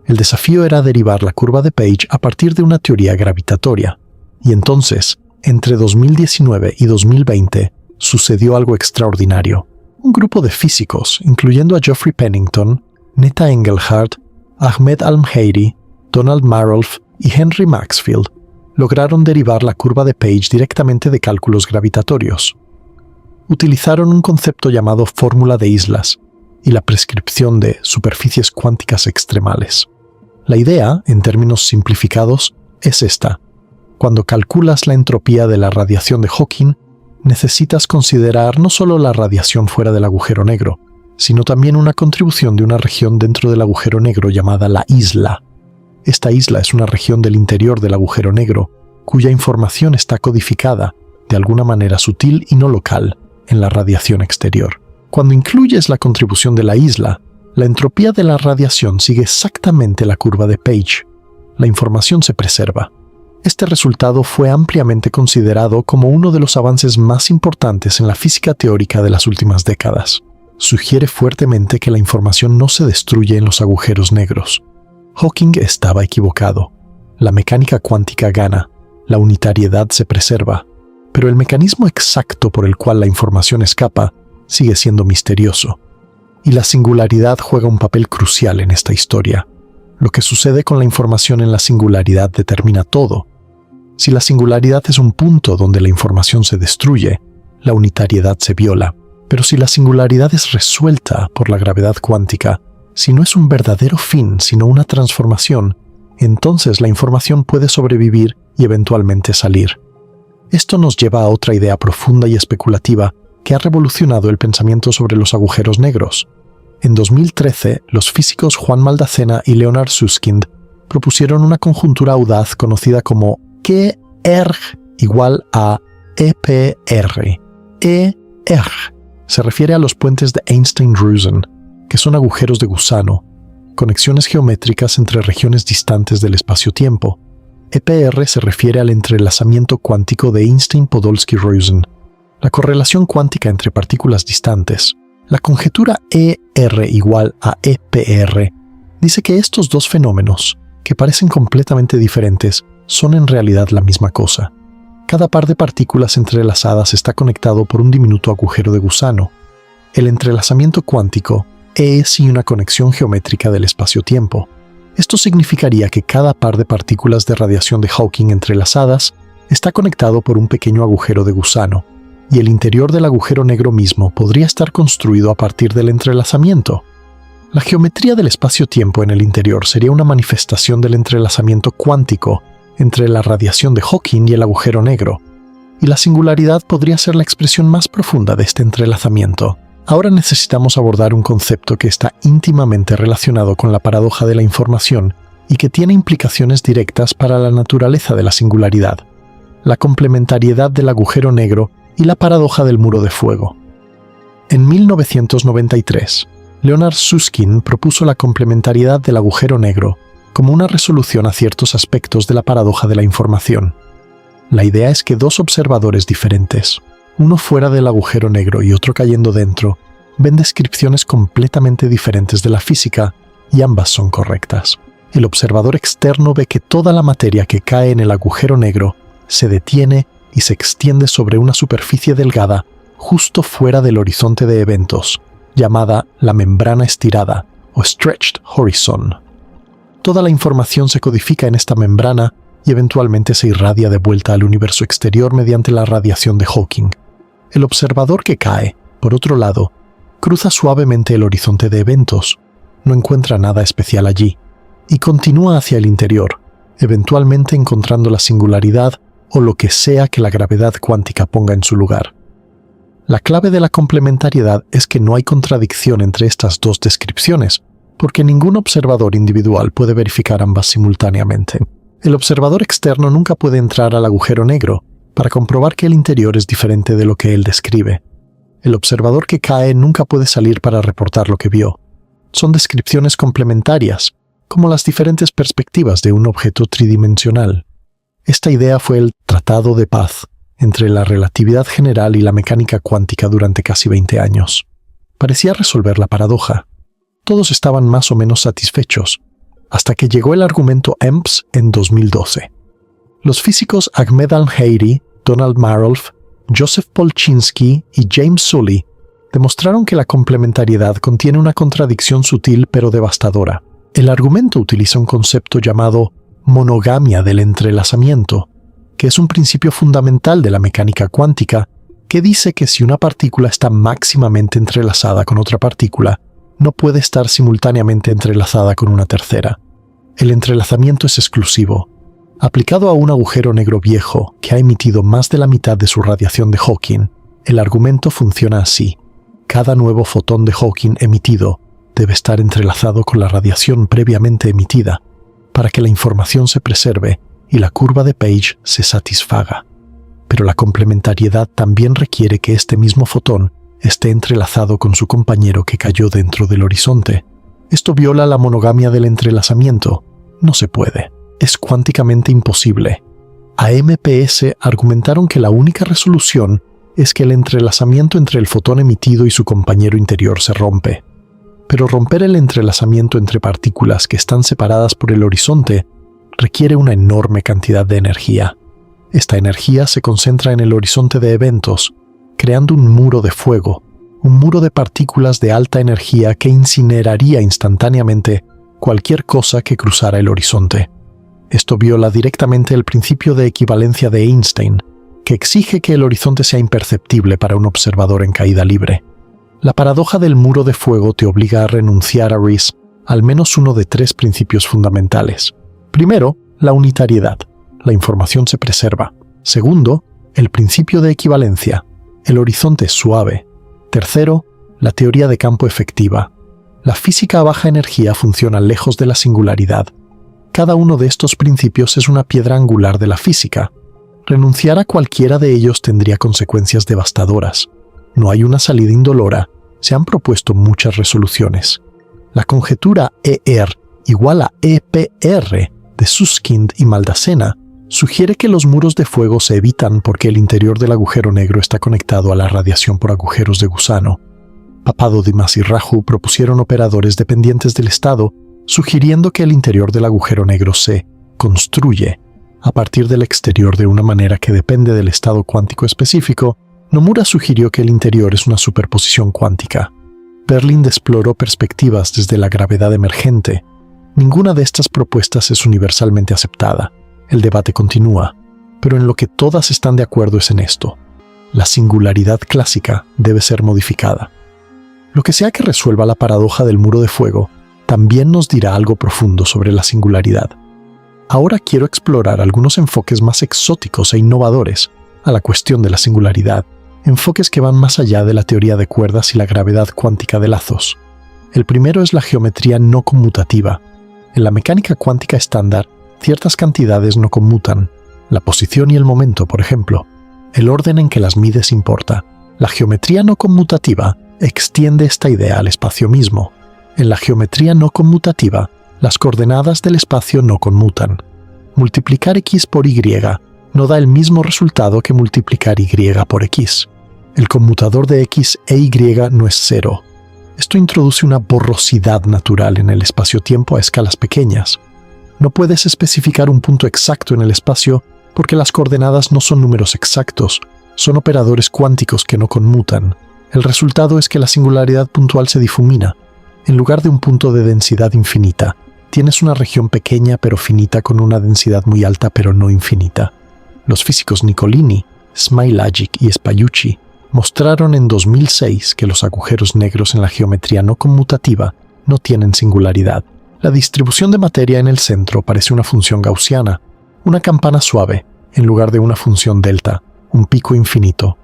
A: El desafío era derivar la curva de Page a partir de una teoría gravitatoria. Y entonces, entre 2019 y 2020, sucedió algo extraordinario. Un grupo de físicos, incluyendo a Geoffrey Pennington, Netta Engelhardt, Ahmed Al-Mheiri, Donald Marolf y Henry Maxfield, lograron derivar la curva de Page directamente de cálculos gravitatorios. Utilizaron un concepto llamado fórmula de islas y la prescripción de superficies cuánticas extremales. La idea, en términos simplificados, es esta. Cuando calculas la entropía de la radiación de Hawking, necesitas considerar no solo la radiación fuera del agujero negro, sino también una contribución de una región dentro del agujero negro llamada la isla. Esta isla es una región del interior del agujero negro, cuya información está codificada, de alguna manera sutil y no local, en la radiación exterior. Cuando incluyes la contribución de la isla, la entropía de la radiación sigue exactamente la curva de Page. La información se preserva. Este resultado fue ampliamente considerado como uno de los avances más importantes en la física teórica de las últimas décadas. Sugiere fuertemente que la información no se destruye en los agujeros negros. Hawking estaba equivocado. La mecánica cuántica gana, la unitariedad se preserva, pero el mecanismo exacto por el cual la información escapa sigue siendo misterioso. Y la singularidad juega un papel crucial en esta historia. Lo que sucede con la información en la singularidad determina todo. Si la singularidad es un punto donde la información se destruye, la unitariedad se viola. Pero si la singularidad es resuelta por la gravedad cuántica, si no es un verdadero fin sino una transformación, entonces la información puede sobrevivir y eventualmente salir. Esto nos lleva a otra idea profunda y especulativa que ha revolucionado el pensamiento sobre los agujeros negros. En 2013, los físicos Juan Maldacena y Leonard Susskind propusieron una conjuntura audaz conocida como KERG igual a EPR. ERG se refiere a los puentes de Einstein-Rosen, que son agujeros de gusano, conexiones geométricas entre regiones distantes del espacio-tiempo. EPR se refiere al entrelazamiento cuántico de Einstein-Podolsky-Rosen, la correlación cuántica entre partículas distantes. La conjetura ER igual a EPR dice que estos dos fenómenos, que parecen completamente diferentes, son en realidad la misma cosa. Cada par de partículas entrelazadas está conectado por un diminuto agujero de gusano. El entrelazamiento cuántico es una conexión geométrica del espacio-tiempo. Esto significaría que cada par de partículas de radiación de Hawking entrelazadas está conectado por un pequeño agujero de gusano, y el interior del agujero negro mismo podría estar construido a partir del entrelazamiento. La geometría del espacio-tiempo en el interior sería una manifestación del entrelazamiento cuántico entre la radiación de Hawking y el agujero negro, y la singularidad podría ser la expresión más profunda de este entrelazamiento. Ahora necesitamos abordar un concepto que está íntimamente relacionado con la paradoja de la información y que tiene implicaciones directas para la naturaleza de la singularidad: la complementariedad del agujero negro y la paradoja del muro de fuego. En 1993, Leonard Susskind propuso la complementariedad del agujero negro como una resolución a ciertos aspectos de la paradoja de la información. La idea es que dos observadores diferentes, uno fuera del agujero negro y otro cayendo dentro, ven descripciones completamente diferentes de la física y ambas son correctas. El observador externo ve que toda la materia que cae en el agujero negro se detiene y se extiende sobre una superficie delgada justo fuera del horizonte de eventos, llamada la membrana estirada o stretched horizon. Toda la información se codifica en esta membrana y eventualmente se irradia de vuelta al universo exterior mediante la radiación de Hawking. El observador que cae, por otro lado, cruza suavemente el horizonte de eventos, no encuentra nada especial allí, y continúa hacia el interior, eventualmente encontrando la singularidad o lo que sea que la gravedad cuántica ponga en su lugar. La clave de la complementariedad es que no hay contradicción entre estas dos descripciones, porque ningún observador individual puede verificar ambas simultáneamente. El observador externo nunca puede entrar al agujero negro para comprobar que el interior es diferente de lo que él describe. El observador que cae nunca puede salir para reportar lo que vio. Son descripciones complementarias, como las diferentes perspectivas de un objeto tridimensional. Esta idea fue el tratado de paz entre la relatividad general y la mecánica cuántica durante casi 20 años. Parecía resolver la paradoja. Todos estaban más o menos satisfechos, hasta que llegó el argumento EMPS en 2012. Los físicos Ahmed Al-Hayri, Donald Marolf, Joseph Polchinski y James Sully demostraron que la complementariedad contiene una contradicción sutil pero devastadora. El argumento utiliza un concepto llamado monogamia del entrelazamiento, que es un principio fundamental de la mecánica cuántica que dice que si una partícula está máximamente entrelazada con otra partícula, no puede estar simultáneamente entrelazada con una tercera. El entrelazamiento es exclusivo. Aplicado a un agujero negro viejo que ha emitido más de la mitad de su radiación de Hawking, el argumento funciona así. Cada nuevo fotón de Hawking emitido debe estar entrelazado con la radiación previamente emitida para que la información se preserve y la curva de Page se satisfaga. Pero la complementariedad también requiere que este mismo fotón esté entrelazado con su compañero que cayó dentro del horizonte. Esto viola la monogamia del entrelazamiento. No se puede. Es cuánticamente imposible. A MPS argumentaron que la única resolución es que el entrelazamiento entre el fotón emitido y su compañero interior se rompe. Pero romper el entrelazamiento entre partículas que están separadas por el horizonte requiere una enorme cantidad de energía. Esta energía se concentra en el horizonte de eventos, creando un muro de fuego, un muro de partículas de alta energía que incineraría instantáneamente cualquier cosa que cruzara el horizonte. Esto viola directamente el principio de equivalencia de Einstein, que exige que el horizonte sea imperceptible para un observador en caída libre. La paradoja del muro de fuego te obliga a renunciar a Riess al menos uno de tres principios fundamentales. Primero, la unitariedad. La información se preserva. Segundo, el principio de equivalencia. El horizonte es suave. Tercero, la teoría de campo efectiva. La física a baja energía funciona lejos de la singularidad. Cada uno de estos principios es una piedra angular de la física. Renunciar a cualquiera de ellos tendría consecuencias devastadoras. No hay una salida indolora. Se han propuesto muchas resoluciones. La conjetura ER igual a EPR de Susskind y Maldacena sugiere que los muros de fuego se evitan porque el interior del agujero negro está conectado a la radiación por agujeros de gusano. Papadodimas y Raju propusieron operadores dependientes del estado, sugiriendo que el interior del agujero negro se construye a partir del exterior de una manera que depende del estado cuántico específico. Nomura sugirió que el interior es una superposición cuántica. Perlin exploró perspectivas desde la gravedad emergente. Ninguna de estas propuestas es universalmente aceptada. El debate continúa, pero en lo que todas están de acuerdo es en esto. La singularidad clásica debe ser modificada. Lo que sea que resuelva la paradoja del muro de fuego, también nos dirá algo profundo sobre la singularidad. Ahora quiero explorar algunos enfoques más exóticos e innovadores a la cuestión de la singularidad, enfoques que van más allá de la teoría de cuerdas y la gravedad cuántica de lazos. El primero es la geometría no conmutativa. En la mecánica cuántica estándar, ciertas cantidades no conmutan. La posición y el momento, por ejemplo. El orden en que las mides importa. La geometría no conmutativa extiende esta idea al espacio mismo. En la geometría no conmutativa, las coordenadas del espacio no conmutan. Multiplicar x por y no da el mismo resultado que multiplicar y por x. El conmutador de x e y no es cero. Esto introduce una borrosidad natural en el espacio-tiempo a escalas pequeñas. No puedes especificar un punto exacto en el espacio porque las coordenadas no son números exactos, son operadores cuánticos que no conmutan. El resultado es que la singularidad puntual se difumina. En lugar de un punto de densidad infinita, tienes una región pequeña pero finita con una densidad muy alta pero no infinita. Los físicos Nicolini, Smilagic y Spallucci mostraron en 2006 que los agujeros negros en la geometría no conmutativa no tienen singularidad. La distribución de materia en el centro parece una función gaussiana, una campana suave, en lugar de una función delta, un pico infinito.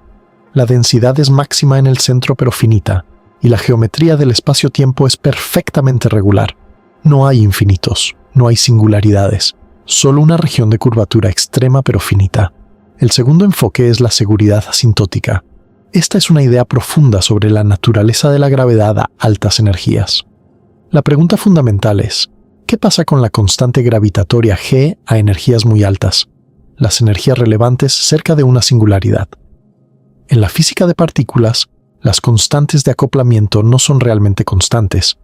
A: La densidad es máxima en el centro pero finita, y la geometría del espacio-tiempo es perfectamente regular. No hay infinitos, no hay singularidades, solo una región de curvatura extrema pero finita. El segundo enfoque es la seguridad asintótica. Esta es una idea profunda sobre la naturaleza de la gravedad a altas energías. La pregunta fundamental es, ¿qué pasa con la constante gravitatoria G a energías muy altas, las energías relevantes cerca de una singularidad? En la física de partículas, las constantes de acoplamiento no son realmente constantes,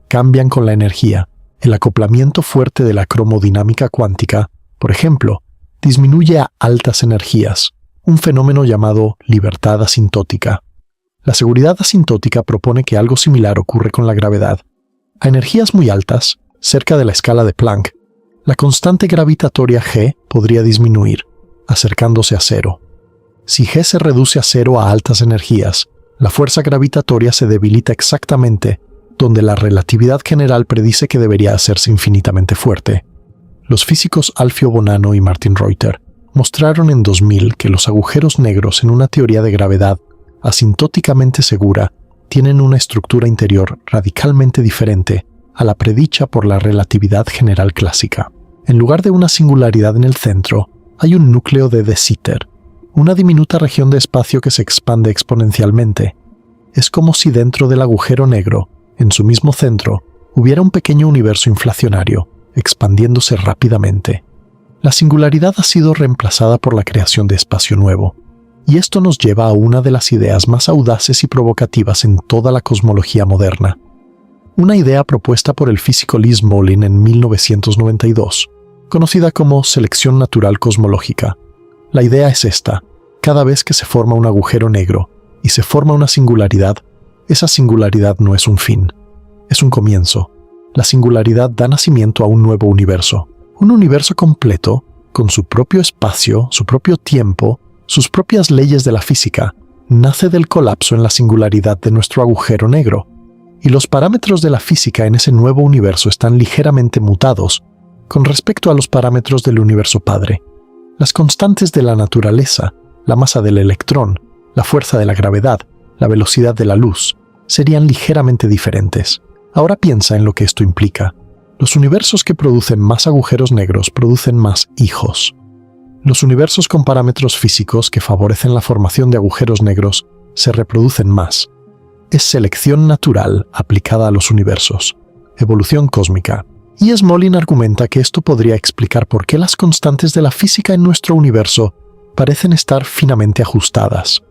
A: cambian con la energía. El acoplamiento fuerte de la cromodinámica cuántica, por ejemplo, disminuye a altas energías, un fenómeno llamado libertad asintótica. La seguridad asintótica propone que algo similar ocurre con la gravedad. A energías muy altas, cerca de la escala de Planck, la constante gravitatoria G podría disminuir, acercándose a cero. Si G se reduce a cero a altas energías, la fuerza gravitatoria se debilita exactamente donde la relatividad general predice que debería hacerse infinitamente fuerte. Los físicos Alfio Bonanno y Martin Reuter mostraron en 2000 que los agujeros negros en una teoría de gravedad asintóticamente segura tienen una estructura interior radicalmente diferente a la predicha por la relatividad general clásica. En lugar de una singularidad en el centro, hay un núcleo de de Sitter, una diminuta región de espacio que se expande exponencialmente. Es como si dentro del agujero negro, en su mismo centro, hubiera un pequeño universo inflacionario, expandiéndose rápidamente. La singularidad ha sido reemplazada por la creación de espacio nuevo, y esto nos lleva a una de las ideas más audaces y provocativas en toda la cosmología moderna. Una idea propuesta por el físico Lee Smolin en 1992, conocida como selección natural cosmológica. La idea es esta: cada vez que se forma un agujero negro y se forma una singularidad, esa singularidad no es un fin, es un comienzo. La singularidad da nacimiento a un nuevo universo, un universo completo, con su propio espacio, su propio tiempo, sus propias leyes de la física, nace del colapso en la singularidad de nuestro agujero negro, y los parámetros de la física en ese nuevo universo están ligeramente mutados con respecto a los parámetros del universo padre. Las constantes de la naturaleza, la masa del electrón, la fuerza de la gravedad, la velocidad de la luz, serían ligeramente diferentes. Ahora piensa en lo que esto implica. Los universos que producen más agujeros negros producen más hijos. Los universos con parámetros físicos que favorecen la formación de agujeros negros se reproducen más. Es selección natural aplicada a los universos, evolución cósmica. Y Smolin argumenta que esto podría explicar por qué las constantes de la física en nuestro universo parecen estar finamente ajustadas.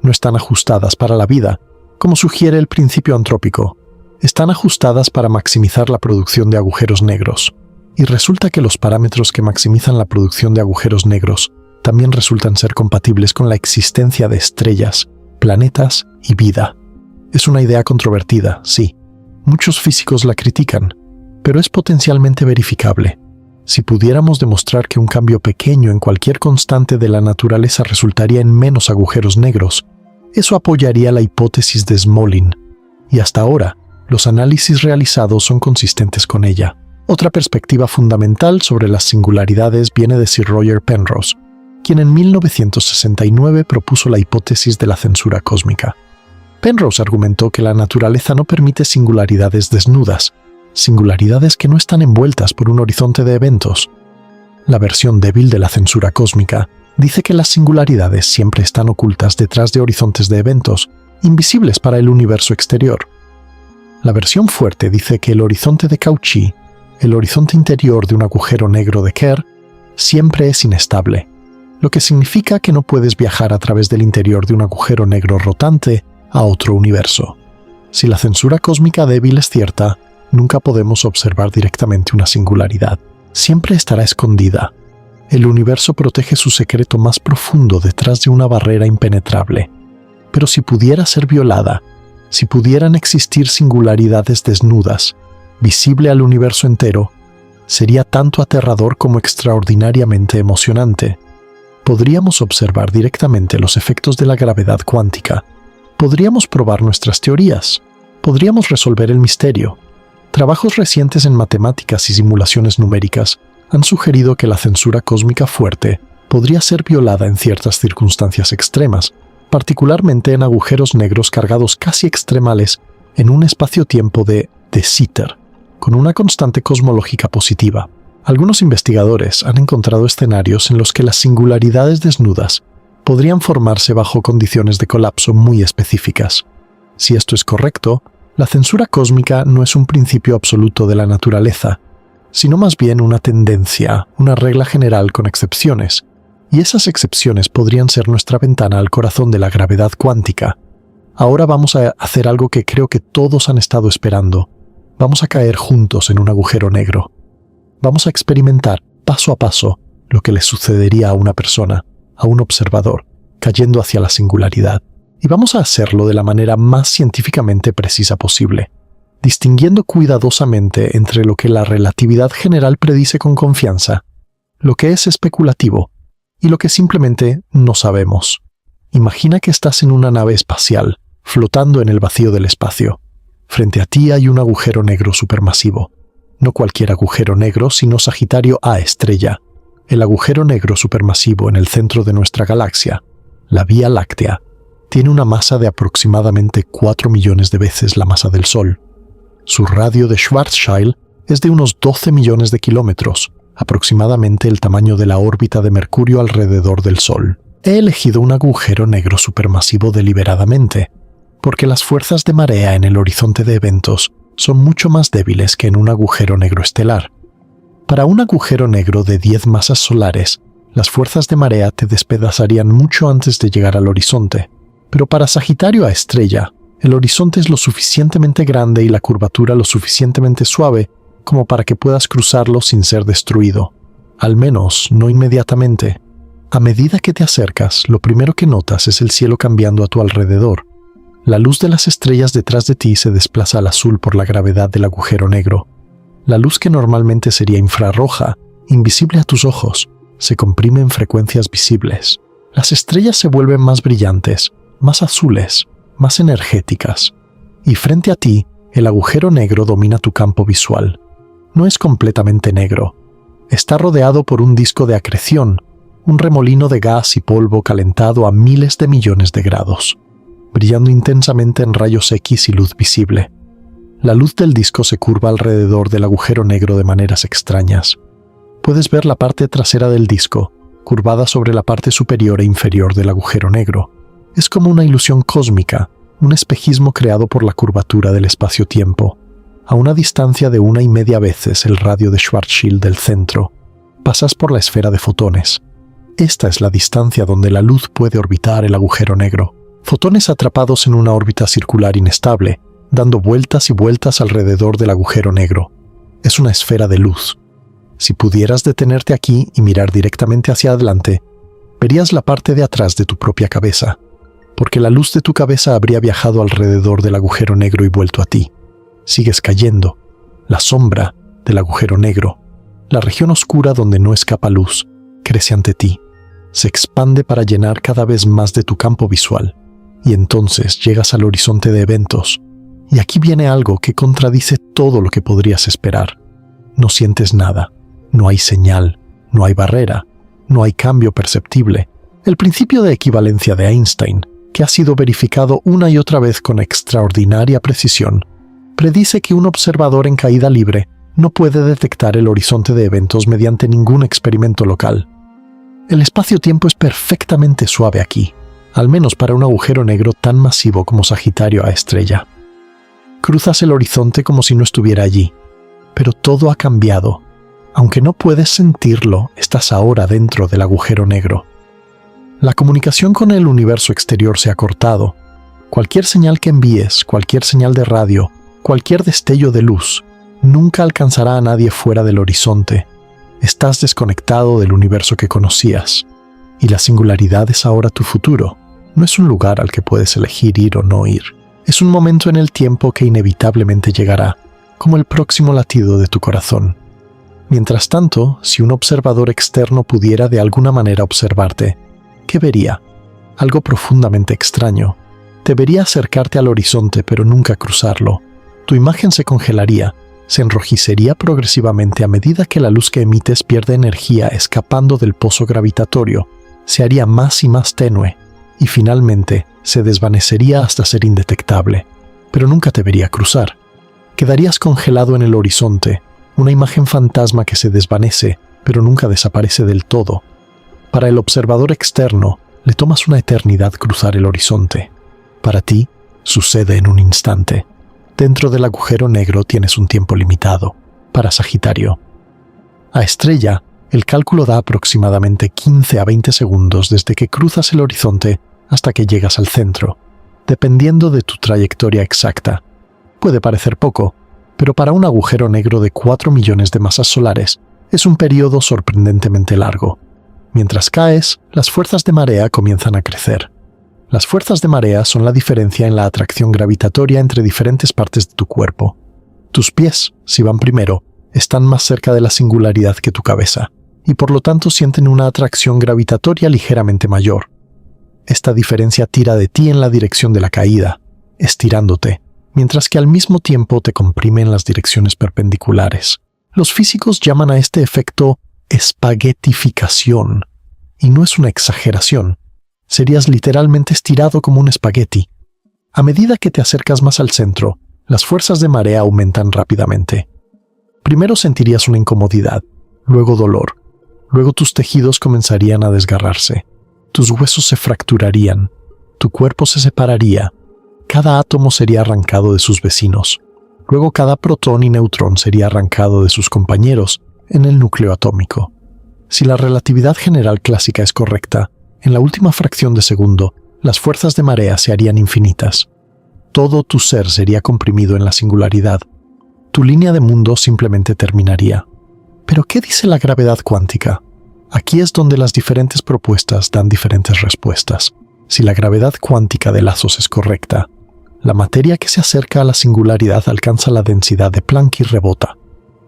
A: No están ajustadas para la vida, como sugiere el principio antrópico. Están ajustadas para maximizar la producción de agujeros negros. Y resulta que los parámetros que maximizan la producción de agujeros negros también resultan ser compatibles con la existencia de estrellas, planetas y vida. Es una idea controvertida, sí. Muchos físicos la critican, pero es potencialmente verificable. Si pudiéramos demostrar que un cambio pequeño en cualquier constante de la naturaleza resultaría en menos agujeros negros, eso apoyaría la hipótesis de Smolin. Y hasta ahora, los análisis realizados son consistentes con ella. Otra perspectiva fundamental sobre las singularidades viene de Sir Roger Penrose, quien en 1969 propuso la hipótesis de la censura cósmica. Penrose argumentó que la naturaleza no permite singularidades desnudas, singularidades que no están envueltas por un horizonte de eventos. La versión débil de la censura cósmica dice que las singularidades siempre están ocultas detrás de horizontes de eventos, invisibles para el universo exterior. La versión fuerte dice que el horizonte de Cauchy, el horizonte interior de un agujero negro de Kerr, siempre es inestable, lo que significa que no puedes viajar a través del interior de un agujero negro rotante a otro universo. Si la censura cósmica débil es cierta, nunca podemos observar directamente una singularidad. Siempre estará escondida. El universo protege su secreto más profundo detrás de una barrera impenetrable. Pero si pudiera ser violada, si pudieran existir singularidades desnudas, visible al universo entero, sería tanto aterrador como extraordinariamente emocionante. Podríamos observar directamente los efectos de la gravedad cuántica. Podríamos probar nuestras teorías. Podríamos resolver el misterio. Trabajos recientes en matemáticas y simulaciones numéricas han sugerido que la censura cósmica fuerte podría ser violada en ciertas circunstancias extremas, particularmente en agujeros negros cargados casi extremales en un espacio-tiempo de Sitter, con una constante cosmológica positiva. Algunos investigadores han encontrado escenarios en los que las singularidades desnudas podrían formarse bajo condiciones de colapso muy específicas. Si esto es correcto, la censura cósmica no es un principio absoluto de la naturaleza, sino más bien una tendencia, una regla general con excepciones, y esas excepciones podrían ser nuestra ventana al corazón de la gravedad cuántica. Ahora vamos a hacer algo que creo que todos han estado esperando. Vamos a caer juntos en un agujero negro. Vamos a experimentar, paso a paso, lo que le sucedería a una persona, a un observador, cayendo hacia la singularidad. Y vamos a hacerlo de la manera más científicamente precisa posible, distinguiendo cuidadosamente entre lo que la relatividad general predice con confianza, lo que es especulativo, y lo que simplemente no sabemos. Imagina que estás en una nave espacial, flotando en el vacío del espacio. Frente a ti hay un agujero negro supermasivo. No cualquier agujero negro, sino Sagitario A estrella, el agujero negro supermasivo en el centro de nuestra galaxia, la Vía Láctea. Tiene una masa de aproximadamente 4 millones de veces la masa del Sol. Su radio de Schwarzschild es de unos 12 millones de kilómetros, aproximadamente el tamaño de la órbita de Mercurio alrededor del Sol. He elegido un agujero negro supermasivo deliberadamente, porque las fuerzas de marea en el horizonte de eventos son mucho más débiles que en un agujero negro estelar. Para un agujero negro de 10 masas solares, las fuerzas de marea te despedazarían mucho antes de llegar al horizonte. Pero para Sagitario A estrella, el horizonte es lo suficientemente grande y la curvatura lo suficientemente suave como para que puedas cruzarlo sin ser destruido. Al menos, no inmediatamente. A medida que te acercas, lo primero que notas es el cielo cambiando a tu alrededor. La luz de las estrellas detrás de ti se desplaza al azul por la gravedad del agujero negro. La luz que normalmente sería infrarroja, invisible a tus ojos, se comprime en frecuencias visibles. Las estrellas se vuelven más brillantes, más azules, más energéticas. Y frente a ti, el agujero negro domina tu campo visual. No es completamente negro. Está rodeado por un disco de acreción, un remolino de gas y polvo calentado a miles de millones de grados, brillando intensamente en rayos X y luz visible. La luz del disco se curva alrededor del agujero negro de maneras extrañas. Puedes ver la parte trasera del disco, curvada sobre la parte superior e inferior del agujero negro. Es como una ilusión cósmica, un espejismo creado por la curvatura del espacio-tiempo. A una distancia de 1,5 veces el radio de Schwarzschild del centro, pasas por la esfera de fotones. Esta es la distancia donde la luz puede orbitar el agujero negro. Fotones atrapados en una órbita circular inestable, dando vueltas y vueltas alrededor del agujero negro. Es una esfera de luz. Si pudieras detenerte aquí y mirar directamente hacia adelante, verías la parte de atrás de tu propia cabeza, porque la luz de tu cabeza habría viajado alrededor del agujero negro y vuelto a ti. Sigues cayendo. La sombra del agujero negro, la región oscura donde no escapa luz, crece ante ti. Se expande para llenar cada vez más de tu campo visual. Y entonces llegas al horizonte de eventos. Y aquí viene algo que contradice todo lo que podrías esperar. No sientes nada. No hay señal. No hay barrera. No hay cambio perceptible. El principio de equivalencia de Einstein, que ha sido verificado una y otra vez con extraordinaria precisión, predice que un observador en caída libre no puede detectar el horizonte de eventos mediante ningún experimento local. El espacio-tiempo es perfectamente suave aquí, al menos para un agujero negro tan masivo como Sagitario A estrella. Cruzas el horizonte como si no estuviera allí, pero todo ha cambiado. Aunque no puedes sentirlo, estás ahora dentro del agujero negro. La comunicación con el universo exterior se ha cortado. Cualquier señal que envíes, cualquier señal de radio, cualquier destello de luz, nunca alcanzará a nadie fuera del horizonte. Estás desconectado del universo que conocías, y la singularidad es ahora tu futuro. No es un lugar al que puedes elegir ir o no ir. Es un momento en el tiempo que inevitablemente llegará, como el próximo latido de tu corazón. Mientras tanto, si un observador externo pudiera de alguna manera observarte, ¿qué vería? Algo profundamente extraño. Te vería acercarte al horizonte pero nunca cruzarlo. Tu imagen se congelaría, se enrojecería progresivamente a medida que la luz que emites pierde energía escapando del pozo gravitatorio, se haría más y más tenue, y finalmente se desvanecería hasta ser indetectable, pero nunca te vería cruzar. Quedarías congelado en el horizonte, una imagen fantasma que se desvanece, pero nunca desaparece del todo. Para el observador externo, le tomas una eternidad cruzar el horizonte. Para ti, sucede en un instante. Dentro del agujero negro tienes un tiempo limitado. Para Sagitario A estrella, el cálculo da aproximadamente 15 a 20 segundos desde que cruzas el horizonte hasta que llegas al centro, dependiendo de tu trayectoria exacta. Puede parecer poco, pero para un agujero negro de 4 millones de masas solares es un periodo sorprendentemente largo. Mientras caes, las fuerzas de marea comienzan a crecer. Las fuerzas de marea son la diferencia en la atracción gravitatoria entre diferentes partes de tu cuerpo. Tus pies, si van primero, están más cerca de la singularidad que tu cabeza, y por lo tanto sienten una atracción gravitatoria ligeramente mayor. Esta diferencia tira de ti en la dirección de la caída, estirándote, mientras que al mismo tiempo te comprime en las direcciones perpendiculares. Los físicos llaman a este efecto espaguetificación, y no es una exageración. Serías literalmente estirado como un espagueti. A medida que te acercas más al centro, las fuerzas de marea aumentan rápidamente. Primero sentirías una incomodidad, luego dolor, luego tus tejidos comenzarían a desgarrarse, tus huesos se fracturarían, tu cuerpo se separaría, cada átomo sería arrancado de sus vecinos, luego cada protón y neutrón sería arrancado de sus compañeros en el núcleo atómico. Si la relatividad general clásica es correcta, en la última fracción de segundo, las fuerzas de marea se harían infinitas. Todo tu ser sería comprimido en la singularidad. Tu línea de mundo simplemente terminaría. ¿Pero qué dice la gravedad cuántica? Aquí es donde las diferentes propuestas dan diferentes respuestas. Si la gravedad cuántica de lazos es correcta, la materia que se acerca a la singularidad alcanza la densidad de Planck y rebota.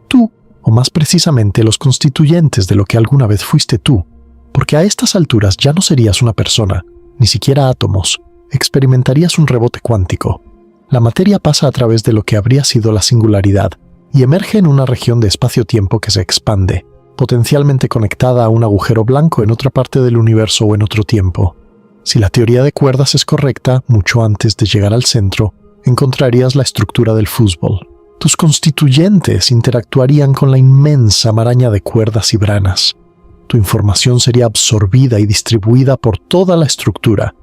A: Tú, o más precisamente los constituyentes de lo que alguna vez fuiste tú, porque a estas alturas ya no serías una persona, ni siquiera átomos, experimentarías un rebote cuántico. La materia pasa a través de lo que habría sido la singularidad y emerge en una región de espacio-tiempo que se expande, potencialmente conectada a un agujero blanco en otra parte del universo o en otro tiempo. Si la teoría de cuerdas es correcta, mucho antes de llegar al centro, encontrarías la estructura del fútbol. Tus constituyentes interactuarían con la inmensa maraña de cuerdas y branas. Tu información sería absorbida y distribuida por toda la estructura,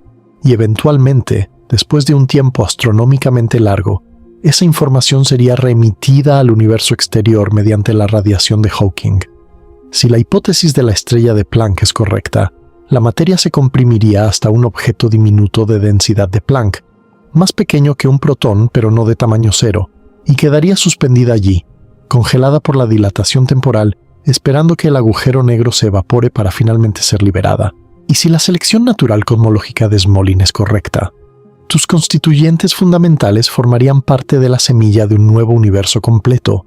A: y eventualmente, después de un tiempo astronómicamente largo, esa información sería remitida al universo exterior mediante la radiación de Hawking. Si la hipótesis de la estrella de Planck es correcta, la materia se comprimiría hasta un objeto diminuto de densidad de Planck, más pequeño que un protón pero no de tamaño cero, y quedaría suspendida allí, congelada por la dilatación temporal, esperando que el agujero negro se evapore para finalmente ser liberada. Y si la selección natural cosmológica de Smolin es correcta, tus constituyentes fundamentales formarían parte de la semilla de un nuevo universo completo,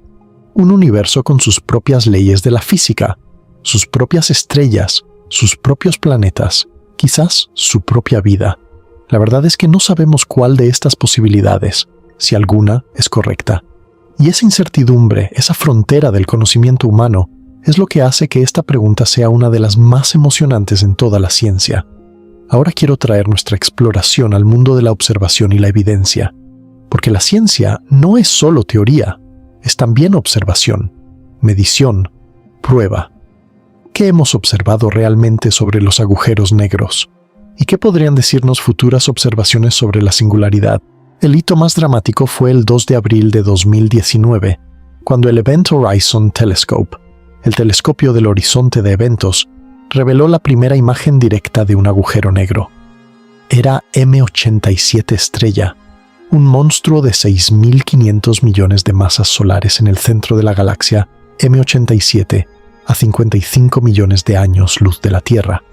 A: un universo con sus propias leyes de la física, sus propias estrellas, sus propios planetas, quizás su propia vida. La verdad es que no sabemos cuál de estas posibilidades, si alguna, es correcta. Y esa incertidumbre, esa frontera del conocimiento humano, es lo que hace que esta pregunta sea una de las más emocionantes en toda la ciencia. Ahora quiero traer nuestra exploración al mundo de la observación y la evidencia, porque la ciencia no es solo teoría, es también observación, medición, prueba. ¿Qué hemos observado realmente sobre los agujeros negros? ¿Y qué podrían decirnos futuras observaciones sobre la singularidad? El hito más dramático fue el 2 de abril de 2019, cuando el Event Horizon Telescope, el telescopio del horizonte de eventos, reveló la primera imagen directa de un agujero negro. Era M87 estrella, un monstruo de 6.500 millones de masas solares en el centro de la galaxia M87, a 55 millones de años luz de la Tierra.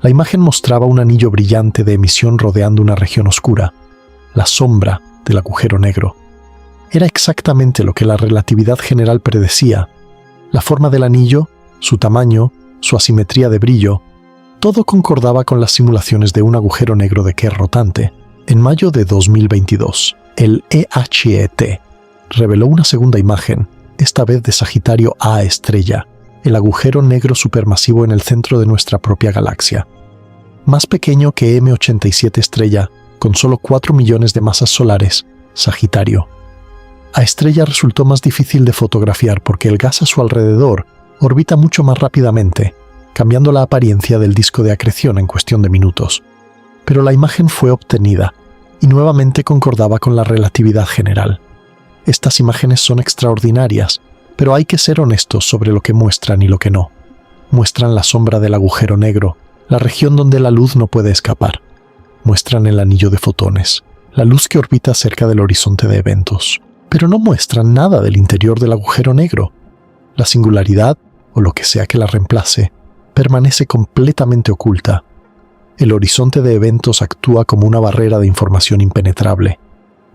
A: La imagen mostraba un anillo brillante de emisión rodeando una región oscura, la sombra del agujero negro. Era exactamente lo que la relatividad general predecía. La forma del anillo, su tamaño, su asimetría de brillo, todo concordaba con las simulaciones de un agujero negro de Kerr rotante. En mayo de 2022, el EHET reveló una segunda imagen, esta vez de Sagitario A estrella, el agujero negro supermasivo en el centro de nuestra propia galaxia. Más pequeño que M87 estrella, con solo 4 millones de masas solares, Sagitario. A estrella resultó más difícil de fotografiar porque el gas a su alrededor orbita mucho más rápidamente, cambiando la apariencia del disco de acreción en cuestión de minutos. Pero la imagen fue obtenida y nuevamente concordaba con la relatividad general. Estas imágenes son extraordinarias, pero hay que ser honestos sobre lo que muestran y lo que no. Muestran la sombra del agujero negro, la región donde la luz no puede escapar. Muestran el anillo de fotones, la luz que orbita cerca del horizonte de eventos. Pero no muestran nada del interior del agujero negro. La singularidad, o lo que sea que la reemplace, permanece completamente oculta. El horizonte de eventos actúa como una barrera de información impenetrable.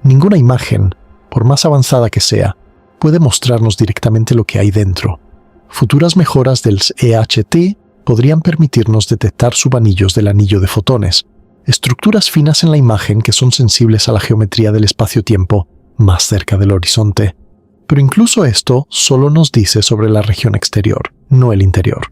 A: Ninguna imagen, por más avanzada que sea, puede mostrarnos directamente lo que hay dentro. Futuras mejoras del EHT podrían permitirnos detectar subanillos del anillo de fotones, estructuras finas en la imagen que son sensibles a la geometría del espacio-tiempo más cerca del horizonte. Pero incluso esto solo nos dice sobre la región exterior, no el interior.